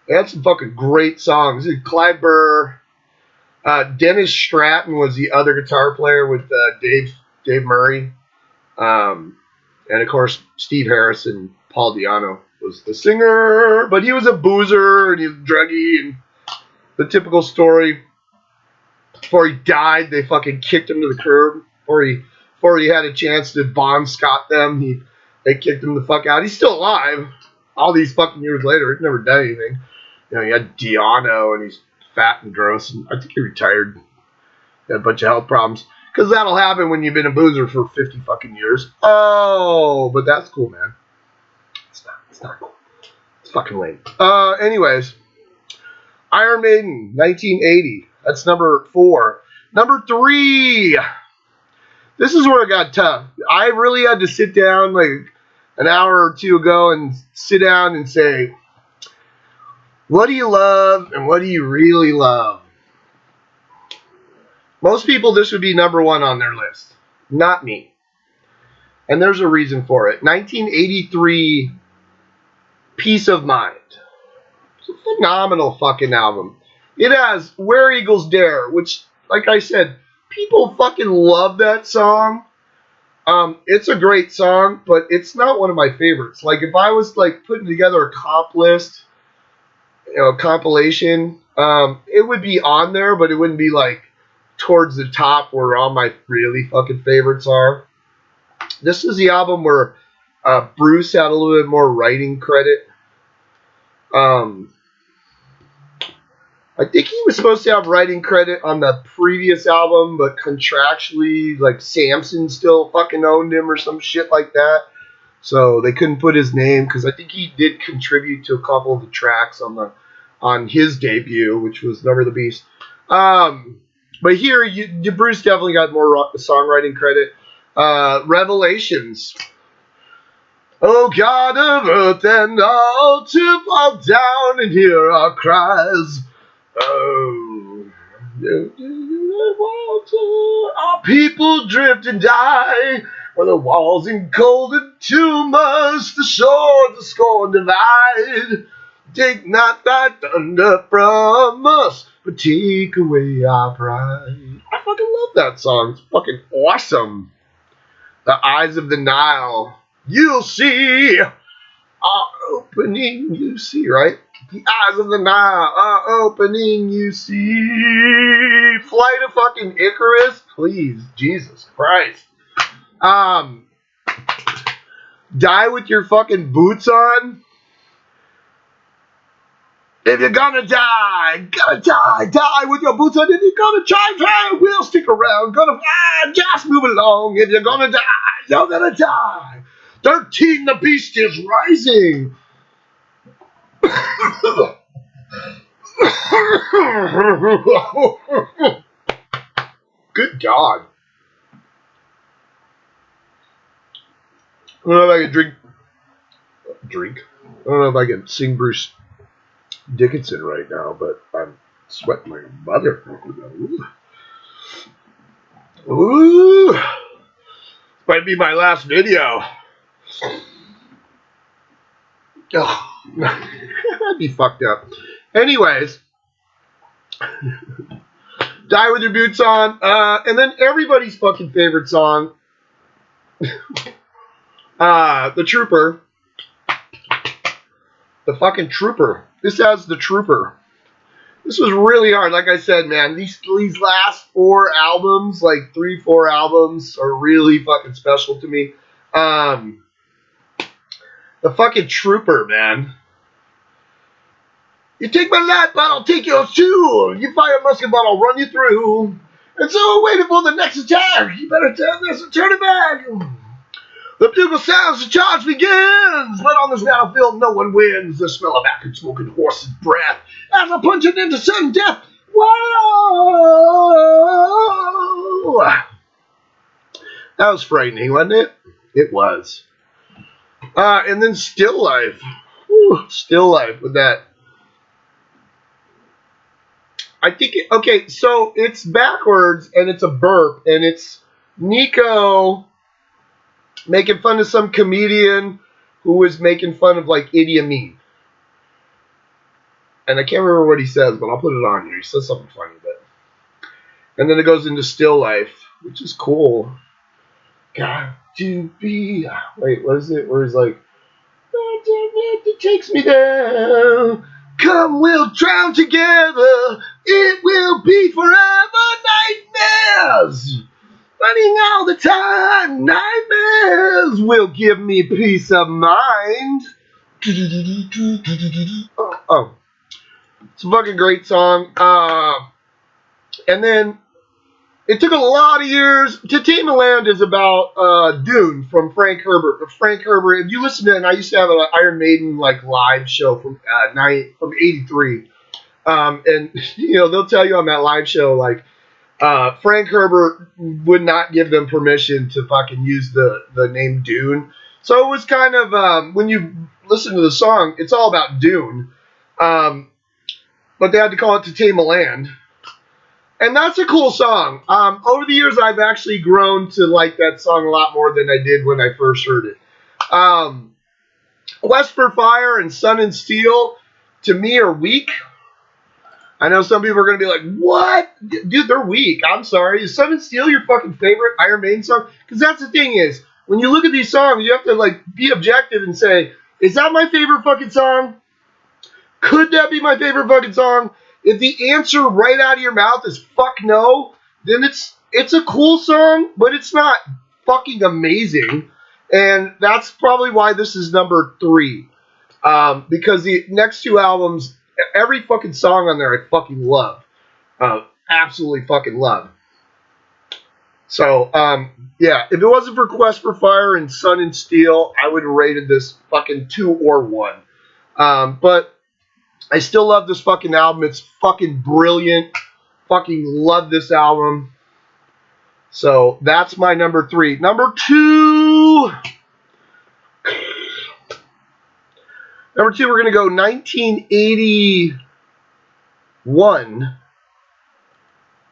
they had some fucking great songs. Clive Burr, Dennis Stratton was the other guitar player with Dave Murray. And of course, Steve Harris and Paul Di'Anno was the singer. But he was a boozer and he was druggy and the typical story. Before he died, they fucking kicked him to the curb. Before he had a chance to Bon Scott them, they kicked him the fuck out. He's still alive. All these fucking years later, he's never done anything. He had Di'Anno, and he's fat and gross, and I think he retired. He had a bunch of health problems. Because that'll happen when you've been a boozer for 50 fucking years. Oh, but that's cool, man. It's not cool. It's fucking lame. Anyways. Iron Maiden, 1980. That's number 4. Number 3. This is where it got tough. I really had to sit down like an hour or 2 ago and sit down and say, what do you love and what do you really love? Most people, this would be number 1 on their list. Not me. And there's a reason for it. 1983, Peace of Mind. It's a phenomenal fucking album. It has Where Eagles Dare, which, like I said, people fucking love that song. It's a great song, but it's not one of my favorites. Like, if I was, like, putting together a comp list, compilation, it would be on there, but it wouldn't be, like, towards the top where all my really fucking favorites are. This is the album where Bruce had a little bit more writing credit. I think he was supposed to have writing credit on the previous album, but contractually, like, Samson still fucking owned him or some shit like that. So they couldn't put his name, because I think he did contribute to a couple of the tracks on his debut, which was Number of the Beast. But here, Bruce definitely got more songwriting credit. Revelations. Oh, God of earth and all to fall down and hear our cries. Oh, our people drift and die, where the walls encold entomb us, the shores of scorn divide. Take not thy thunder from us, but take away our pride. I fucking love that song. It's fucking awesome. The Eyes of the Nile. You'll see are opening, you see, right? The eyes of the Nile are opening, you see. Flight of fucking Icarus? Please, Jesus Christ. Die with your fucking boots on? If you're gonna die with your boots on. If you're gonna try, we'll stick around. Gonna fly, just move along. If you're gonna die, you're gonna die. 13, the beast is rising. Good God. I don't know if I can drink. I don't know if I can sing Bruce Dickinson right now, but I'm sweating like a mother. Ooh. Might be my last video. Oh, I'd be fucked up. Anyways, Die With Your Boots On. And then everybody's fucking favorite song, The Trooper. The fucking Trooper. This has The Trooper. This was really hard. Like I said, man, these last 4 albums, like 3-4 albums, are really fucking special to me. The fucking Trooper, man. You take my life, but I'll take yours too. You fire a musket, but I'll run you through. And so, waiting for the next attack. You better turn this and turn it back. The bugle sounds, the charge begins. But on this battlefield, no one wins. The smell of acrid smoke and horse's breath as I punch it into sudden death. Whoa! That was frightening, wasn't it? It was. And then Still Life. Whew, Still Life with that. I think, okay, so it's backwards and it's a burp and it's Nico making fun of some comedian who was making fun of like Idi Amin. And I can't remember what he says, but I'll put it on here. He says something funny with it. And then it goes into Still Life, which is cool. Got to be, wait, what is it? Where he's like, it takes me down. Come, we'll drown together. It will be forever nightmares. Running all the time. Nightmares will give me peace of mind. Oh. It's a fucking great song. And then it took a lot of years. To Tame the Land is about Dune from Frank Herbert. Frank Herbert, if you listen to it, and I used to have an Iron Maiden like live show from '83. And you know, they'll tell you on that live show like Frank Herbert would not give them permission to fucking use the name Dune. So it was kind of when you listen to the song, it's all about Dune. But they had to call it To Tame the Land. And that's a cool song. Over the years, I've actually grown to like that song a lot more than I did when I first heard it. Quest for Fire and Sun and Steel, to me, are weak. I know some people are going to be like, what? Dude, they're weak. I'm sorry. Is Sun and Steel your fucking favorite Iron Maiden song? Because that's the thing is, when you look at these songs, you have to like be objective and say, is that my favorite fucking song? Could that be my favorite fucking song? If the answer right out of your mouth is fuck no, then it's a cool song, but it's not fucking amazing. And that's probably why this is number 3. Because the next 2 albums, every fucking song on there I fucking love. Absolutely fucking love. So, yeah, if it wasn't for Quest for Fire and Sun and Steel, I would have rated this fucking 2 or 1. But I still love this fucking album. It's fucking brilliant. Fucking love this album. So that's my number 3. Number 2. Number 2, we're going to go 1981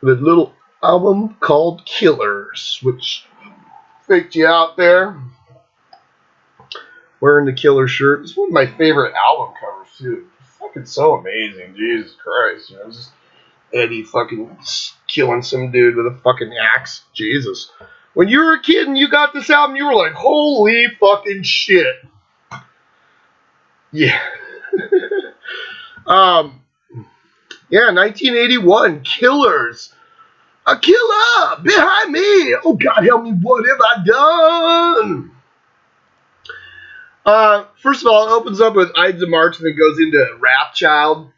with a little album called Killers, which faked you out there. Wearing the Killer shirt. It's one of my favorite album covers, too. Fucking so amazing, Jesus Christ, you know, just Eddie fucking killing some dude with a fucking axe, Jesus. When you were a kid and you got this album, you were like, holy fucking shit. Yeah. Yeah, 1981, Killers. A killer behind me. Oh, God help me, what have I done? First of all, it opens up with Ides of March and then goes into Wrath Child.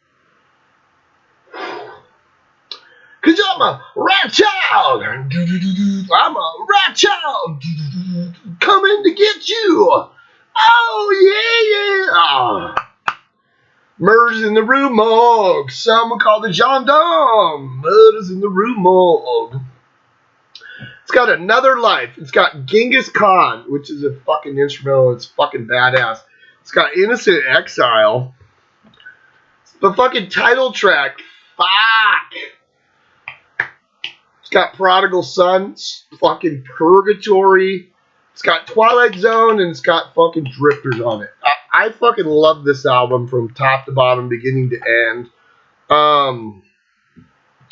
Cause I'm a rat child. I'm a rat child. Coming to get you. Oh, yeah. Murders in the Rue Morgue. Someone called the gendarme. Murders in the Rue Morgue. It's got Another Life. It's got Genghis Khan, which is a fucking instrumental. It's fucking badass. It's got Innocent Exile. The fucking title track. Fuck. It's got Prodigal Son. It's fucking Purgatory. It's got Twilight Zone, and it's got fucking Drifters on it. I fucking love this album from top to bottom, beginning to end.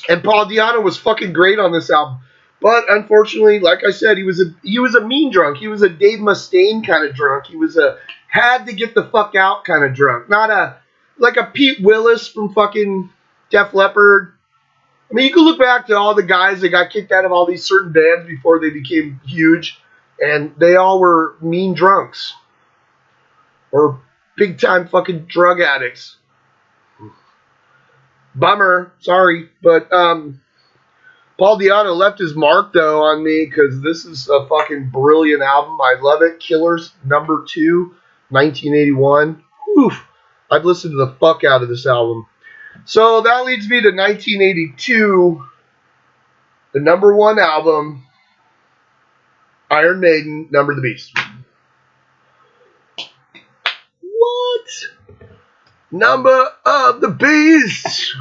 And Paul Di'Anno was fucking great on this album. But unfortunately, like I said, he was a mean drunk. He was a Dave Mustaine kind of drunk. He was a had to get the fuck out kind of drunk. Not like a Pete Willis from fucking Def Leppard. I mean, you can look back to all the guys that got kicked out of all these certain bands before they became huge, and they all were mean drunks. Or big time fucking drug addicts. Bummer. Sorry. But, Paul Di'Anno left his mark, though, on me, because this is a fucking brilliant album. I love it. Killers, number 2, 1981. Oof. I've listened to the fuck out of this album. So that leads me to 1982, the number 1 album, Iron Maiden, Number of the Beast. What? Number of the Beast.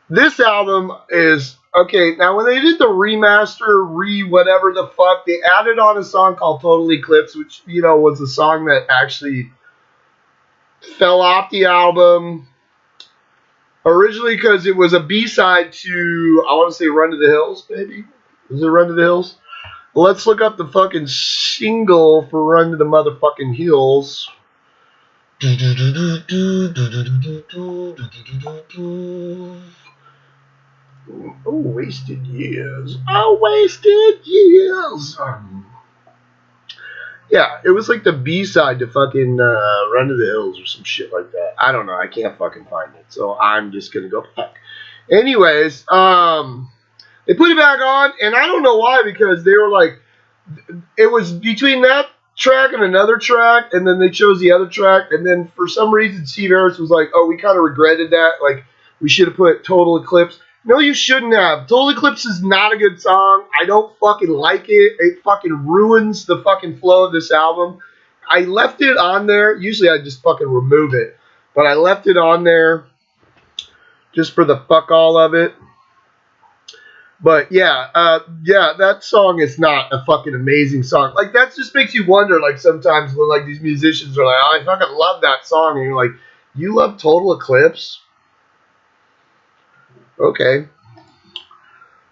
This album is, okay, now when they did the remaster, whatever the fuck, they added on a song called Total Eclipse, which, you know, was a song that actually fell off the album. Originally because it was a B-side to, I want to say Run to the Hills, maybe? Is it Run to the Hills? Let's look up the fucking single for Run to the motherfucking Hills. Oh, wasted years. Oh, wasted years. Yeah, it was like the B-side to fucking Run to the Hills or some shit like that. I don't know. I can't fucking find it. So I'm just going to go fuck. Anyways, they put it back on, and I don't know why, because they were like, it was between that track and another track, and then they chose the other track, and then for some reason Steve Harris was like, oh, we kind of regretted that. Like, we should have put Total Eclipse. No, you shouldn't have. Total Eclipse is not a good song. I don't fucking like it. It fucking ruins the fucking flow of this album. I left it on there. Usually I just fucking remove it. But I left it on there just for the fuck all of it. But yeah, that song is not a fucking amazing song. Like, that just makes you wonder, like, sometimes when, like, these musicians are like, oh, I fucking love that song. And you're like, you love Total Eclipse? Okay.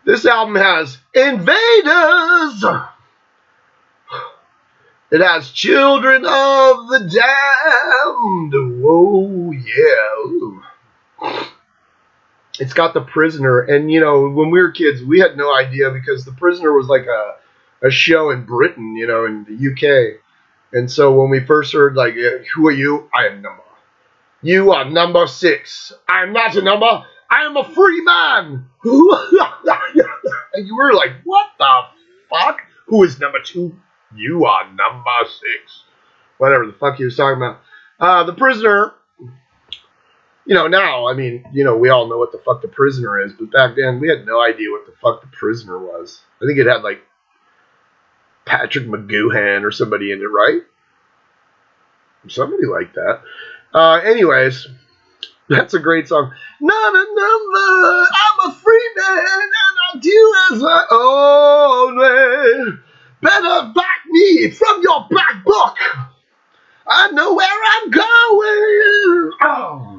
This album has Invaders. It has Children of the Damned. Whoa, yeah. Ooh. It's got The Prisoner. And, you know, when we were kids, we had no idea, because The Prisoner was like a show in Britain, you know, in the UK. And so when we first heard, like, who are you? I am number. You are number 6. I am not a number. I am a free man. And you were like, what the fuck? Who is number 2? You are number 6. Whatever the fuck he was talking about. The Prisoner, you know, now, I mean, you know, we all know what the fuck The Prisoner is, but back then we had no idea what the fuck The Prisoner was. I think it had, like, Patrick McGoohan or somebody in it, right? Somebody like that. Anyways, that's a great song. Not a number, I'm a free man, and I'll do as I own way. Better back me from your back book. I know where I'm going. Oh.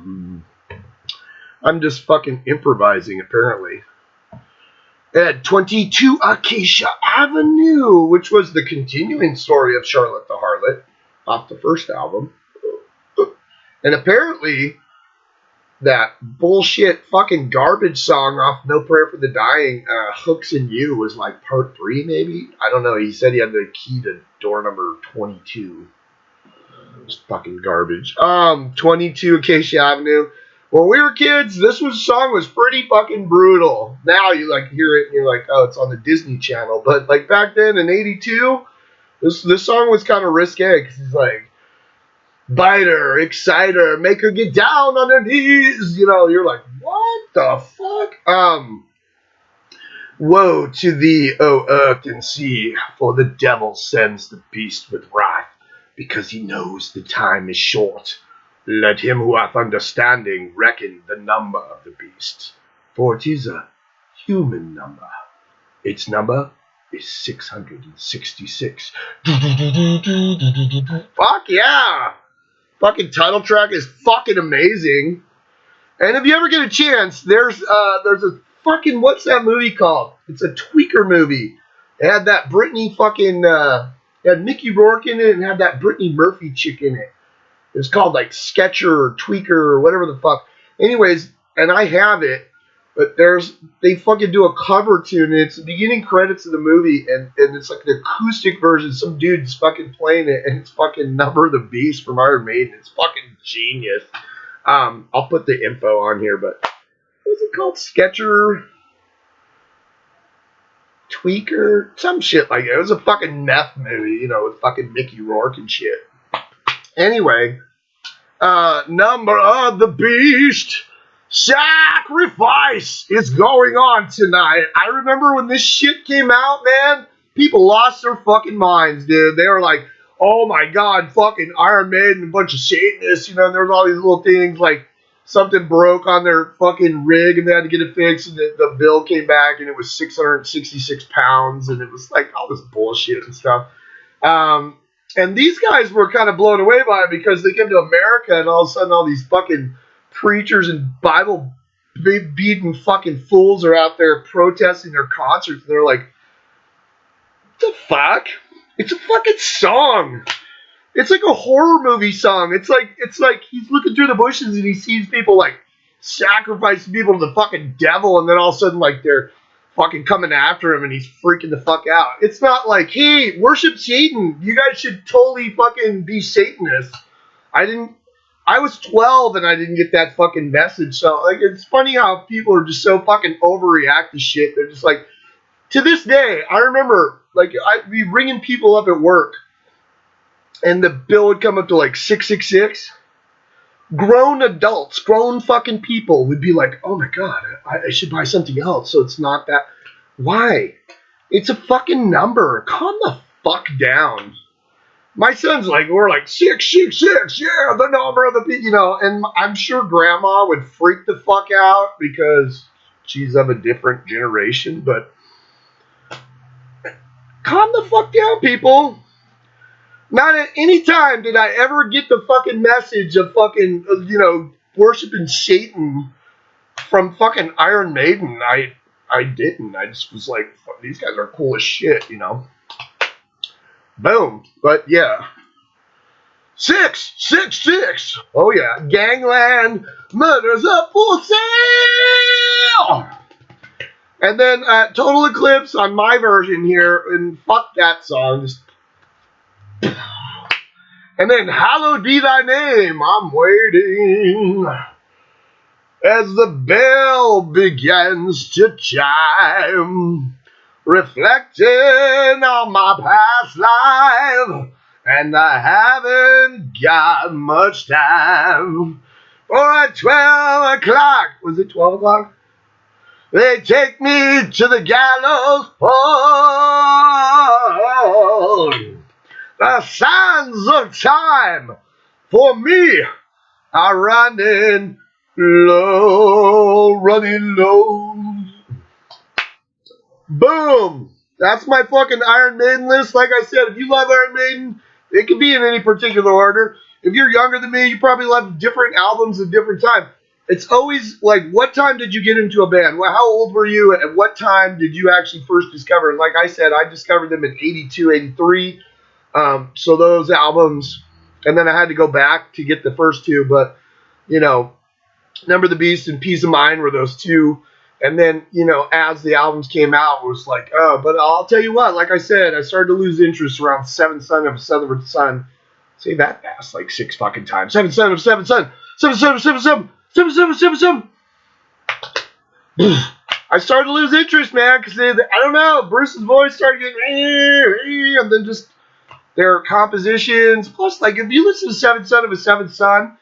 I'm just fucking improvising, apparently. At 22 Acacia Avenue, which was the continuing story of Charlotte the Harlot off the first album. And apparently, that bullshit fucking garbage song off No Prayer for the Dying, Hooks in You, was like part 3, maybe? I don't know. He said he had the key to door number 22. It's fucking garbage. 22 Acacia Avenue. When we were kids, this song was pretty fucking brutal. Now you like hear it and you're like, oh, it's on the Disney Channel. But like back then in '82, this song was kind of risque, because he's like, Bite her, excite her, make her get down on her knees. You know, you're like, what the fuck? Woe to thee, O earth and sea, for the devil sends the beast with wrath, because he knows the time is short. Let him who hath understanding reckon the number of the beast, for it is a human number. Its number is 666. Fuck yeah! Fucking title track is fucking amazing. And if you ever get a chance, there's a fucking, what's that movie called? It's a tweaker movie. It had that Brittany fucking it had Mickey Rourke in it and had that Brittany Murphy chick in it. It's called like Sketcher or Tweaker or whatever the fuck. Anyways, and I have it, but they fucking do a cover tune and it's the beginning credits of the movie and it's like an acoustic version. Some dude's fucking playing it and it's fucking Number of the Beast from Iron Maiden. It's fucking genius. I'll put the info on here, but what's it called? Sketcher? Tweaker? Some shit like that. It was a fucking meth movie, you know, with fucking Mickey Rourke and shit. Anyway, Number of the Beast Sacrifice is going on tonight. I remember when this shit came out, man, people lost their fucking minds, dude. They were like, oh my god, fucking Iron Maiden, a bunch of Satanists, you know, and there was all these little things like something broke on their fucking rig and they had to get it fixed and the bill came back and it was 666 pounds and it was like all this bullshit and stuff. And these guys were kind of blown away by it because they came to America and all of a sudden all these fucking preachers and Bible beating fucking fools are out there protesting their concerts and they're like, what the fuck? It's a fucking song. It's like a horror movie song. It's like he's looking through the bushes and he sees people like sacrificing people to the fucking devil and then all of a sudden like they're fucking coming after him and he's freaking the fuck out. It's not like, hey, worship Satan. You guys should totally fucking be Satanists. I was 12 and I didn't get that fucking message. So like it's funny how people are just so fucking overreact to shit. They're just like, to this day, I remember like I'd be ringing people up at work and the bill would come up to like 666. Grown adults, grown fucking people would be like, oh my god, I should buy something else so it's not that. Why? It's a fucking number. Calm the fuck down. My son's like, we're like 666, yeah, the number of the people, you know, and I'm sure grandma would freak the fuck out because she's of a different generation, but calm the fuck down, people. Not at any time did I ever get the fucking message of fucking, you know, worshiping Satan from fucking Iron Maiden. I didn't. I just was like, these guys are cool as shit, you know. Boom. But yeah. 666. Oh yeah. Gangland murders up for sale. And then Total Eclipse on my version here, and fuck that song. Just. And then hallowed be thy name. I'm waiting as the bell begins to chime, reflecting on my past life, and I haven't got much time. For at 12 o'clock, was it 12 o'clock? They take me to the gallows pole. The sands of time for me are running low, running low. Boom! That's my fucking Iron Maiden list. Like I said, if you love Iron Maiden, it can be in any particular order. If you're younger than me, you probably love different albums at different times. It's always like, what time did you get into a band? Well, how old were you? And what time did you actually first discover? And like I said, I discovered them in 82, 83. So those albums, and then I had to go back to get the first two, but, you know, Number of the Beast and Peace of Mind were those two. And then, you know, as the albums came out, it was like, oh, but I'll tell you what, like I said, I started to lose interest around Seven Son of Seventh Son. Say that fast like 6 fucking times. Seven Son of Seventh Son. Seven Son of Seventh Son. Seven Son of Seventh Son. I started to lose interest, man, because I don't know, Bruce's voice started getting, and then just their compositions. Plus, like, if you listen to Seventh Son of a Seventh Son,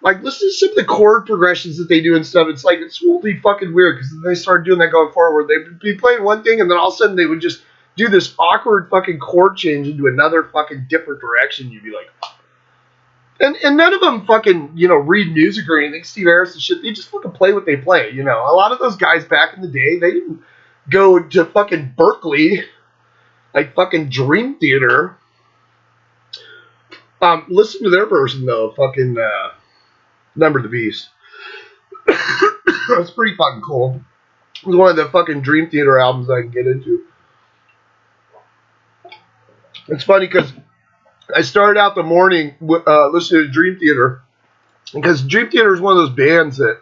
like, listen to some of the chord progressions that they do and stuff. It's like, it's really fucking weird because they started doing that going forward. They'd be playing one thing and then all of a sudden they would just do this awkward fucking chord change into another fucking different direction. You'd be like, and none of them fucking, read music or anything. Steve Harris and shit. They just fucking play what they play. A lot of those guys back in the day, they didn't go to fucking Berkeley, like fucking Dream Theater. Listen to their version though. Fucking, Number of the Beast. That's pretty fucking cool. It was one of the fucking Dream Theater albums I can get into. It's funny because I started out the morning listening to Dream Theater because Dream Theater is one of those bands that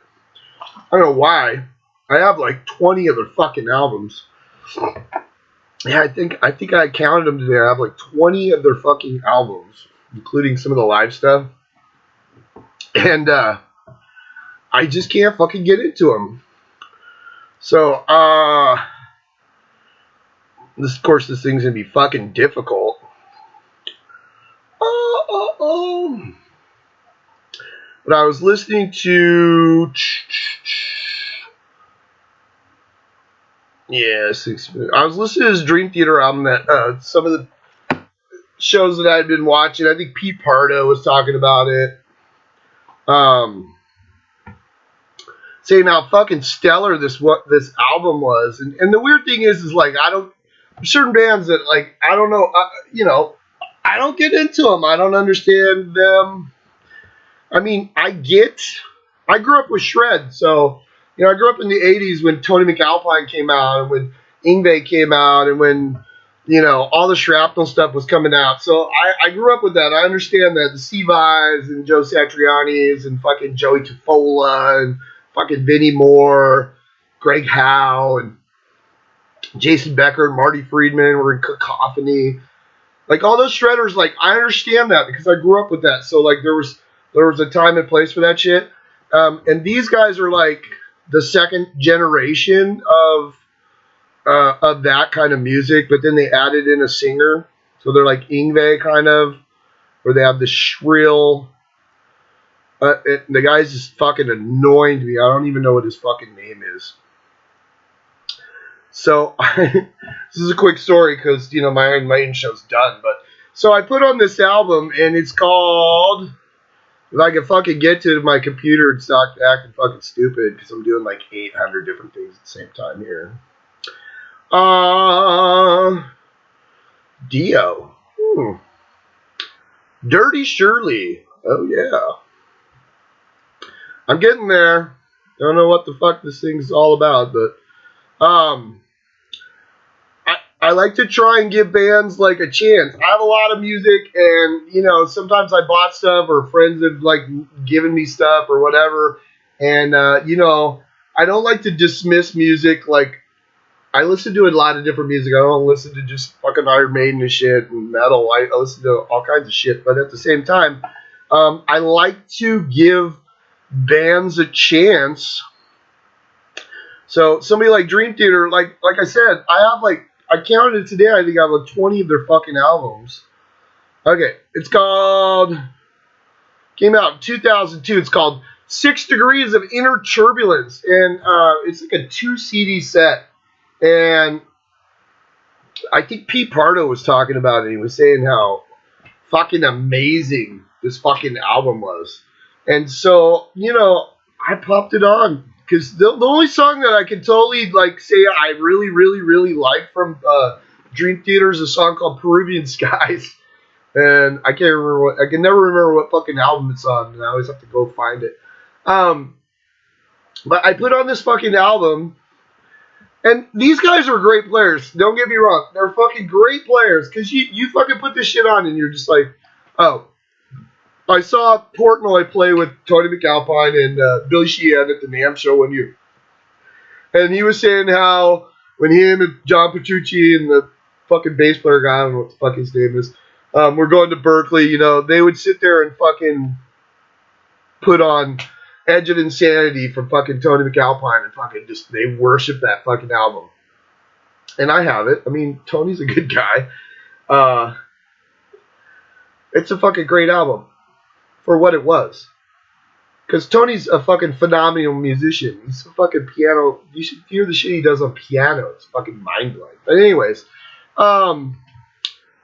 I don't know why I have like 20 of their fucking albums. Yeah, I think I counted them today. I have like 20 of their fucking albums, including some of the live stuff, and I just can't fucking get into them. So, of course, this thing's gonna be fucking difficult. But I was listening to, I was listening to his Dream Theater album that some of the shows that I had been watching. I think Pete Pardo was talking about it. Saying how fucking stellar this album was, and the weird thing is like certain bands that like I don't know, I don't get into them. I don't understand them. I mean, I grew up with Shred, so I grew up in the '80s when Tony McAlpine came out, and when Yngwie came out, and when all the Shrapnel stuff was coming out. So I grew up with that. I understand that the Steve Vais and Joe Satriani's and fucking Joey Tufola and fucking Vinnie Moore, Greg Howe, and Jason Becker and Marty Friedman were in Cacophony. Like all those shredders, like I understand that because I grew up with that. So like there was a time and place for that shit. And these guys are like the second generation of that kind of music, but then they added in a singer. So they're like Yngwie kind of, where they have the shrill. The guy's just fucking annoying to me. I don't even know what his fucking name is. So this is a quick story because my Iron Maiden show's done. But so I put on this album and it's called. If I can fucking get to my computer and start acting fucking stupid because I'm doing like 800 different things at the same time here. Dio. Dirty Shirley. Oh yeah. I'm getting there. Don't know what the fuck this thing's all about, but I like to try and give bands like a chance. I have a lot of music, and sometimes I bought stuff or friends have like given me stuff or whatever, and I don't like to dismiss music. Like I listen to a lot of different music. I don't listen to just fucking Iron Maiden and shit and metal. I listen to all kinds of shit, but at the same time, I like to give bands a chance. So somebody like Dream Theater, like I said, I counted it today. I think I have like 20 of their fucking albums. Okay, came out in 2002. It's called 6 Degrees of Inner Turbulence, and it's like a 2 CD set. And I think Pete Pardo was talking about it. He was saying how fucking amazing this fucking album was. And so, I popped it on because the only song that I can totally like say I really, really, really like from Dream Theater is a song called Peruvian Skies. And I can never remember what fucking album it's on, and I always have to go find it. But I put on this fucking album, and these guys are great players. Don't get me wrong. They're fucking great players, because you fucking put this shit on, and you're just like, oh. I saw Portnoy play with Tony McAlpine and Billy Sheehan at the NAMM show one year. And he was saying how when him and John Petrucci and the fucking bass player guy, I don't know what the fuck his name is, were going to Berkeley, they would sit there and fucking put on Edge of Insanity from fucking Tony McAlpine and fucking just, they worship that fucking album. And I have it. I mean, Tony's a good guy. It's a fucking great album for what it was. Because Tony's a fucking phenomenal musician. He's a fucking piano. You should hear the shit he does on piano. It's fucking mind blowing. But anyways,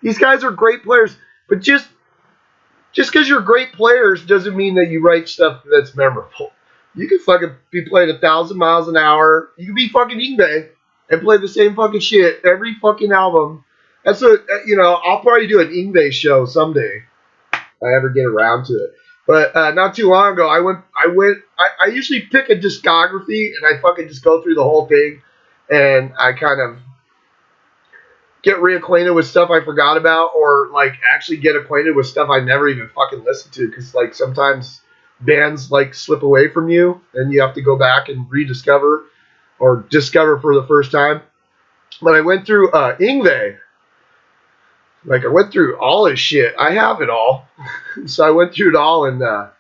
these guys are great players. But just because you're great players doesn't mean that you write stuff that's memorable. You can fucking be playing 1,000 miles an hour. You can be fucking Yngwie and play the same fucking shit every fucking album. That's what, I'll probably do an Yngwie show someday if I ever get around to it. But not too long ago, I usually pick a discography and I fucking just go through the whole thing and I kind of get reacquainted with stuff I forgot about or like actually get acquainted with stuff I never even fucking listened to because like sometimes bands like slip away from you and you have to go back and rediscover or discover for the first time. But I went through Yngwie. Like, I went through all his shit. I have it all. So I went through it all, and I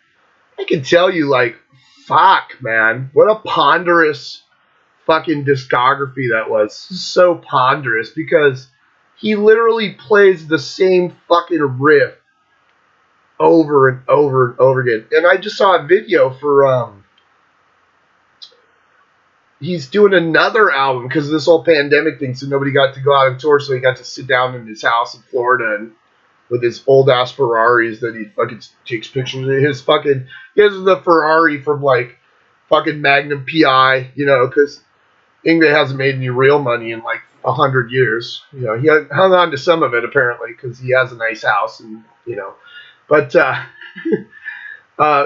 can tell you, like, fuck, man. What a ponderous fucking discography that was. So ponderous, because he literally plays the same fucking riff over and over and over again. And I just saw a video for, he's doing another album because of this whole pandemic thing, so nobody got to go out on tour, so he got to sit down in his house in Florida and with his old ass Ferraris that he fucking takes pictures of. His fucking, he has the Ferrari from like fucking Magnum PI, because Yngwie hasn't made any real money in like 100 years. He hung on to some of it apparently because he has a nice house and but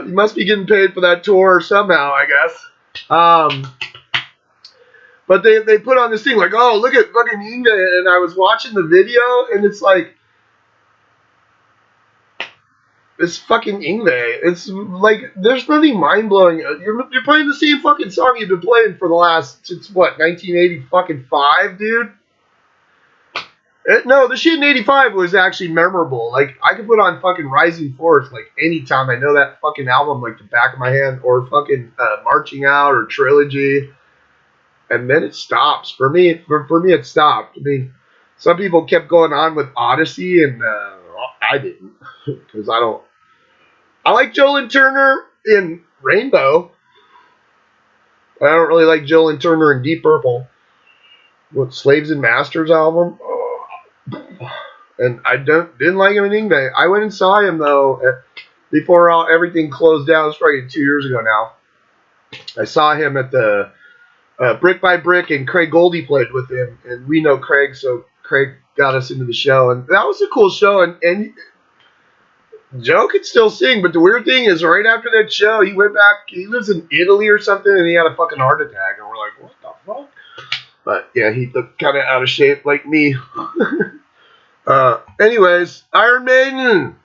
he must be getting paid for that tour somehow, I guess. But they put on this thing like, oh, look at fucking Yngwie, and I was watching the video, and it's like, it's fucking Yngwie. It's like, there's nothing mind-blowing. You're playing the same fucking song you've been playing for the last, since what, 1980 fucking 5, dude? No, the shit in 85 was actually memorable. Like, I could put on fucking Rising Force, like, anytime. I know that fucking album like the back of my hand, or fucking Marching Out, or Trilogy. And then it stops. For me, it stopped. I mean, some people kept going on with Odyssey, and I didn't. Because I like Joe Turner in Rainbow. I don't really like Joe Turner in Deep Purple. What, Slaves and Masters album? Oh. And I didn't like him in Yngwie. I went and saw him, though, before everything closed down. It's probably 2 years ago now. I saw him at the Brick by Brick, and Craig Goldie played with him, and we know Craig, so Craig got us into the show, and that was a cool show, and Joe could still sing, but the weird thing is, right after that show, he went back, he lives in Italy or something, and he had a fucking heart attack, and we're like, what the fuck? But, yeah, he looked kind of out of shape, like me. Anyways, Iron Maiden,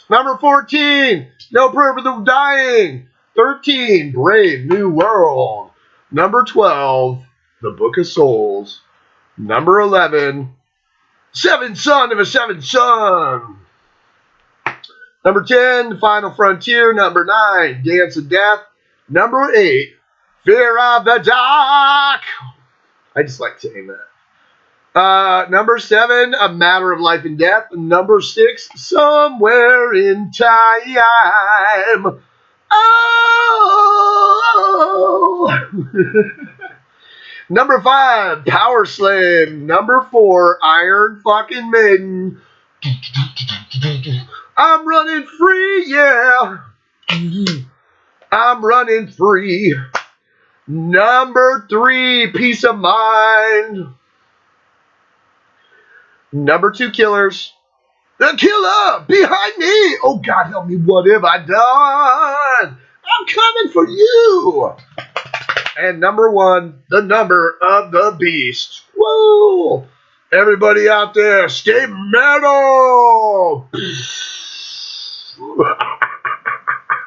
number 14, No Purpose of Dying, 13, Brave New World, number 12, The Book of Souls. Number 11, Seventh Son of a Seventh Son. Number 10, The Final Frontier. Number 9, Dance of Death. Number 8, Fear of the Dark. I just like saying that. Number 7, A Matter of Life and Death. Number 6, Somewhere in Time. Oh! Number 5, Power Slave. Number 4, Iron fucking Maiden. I'm running free, yeah. I'm running free. Number 3, Peace of Mind. Number 2, Killers. The Killer behind me. Oh, God help me, what have I done? I'm coming for you. And number 1, The Number of the Beast. Whoa! Everybody out there, stay metal!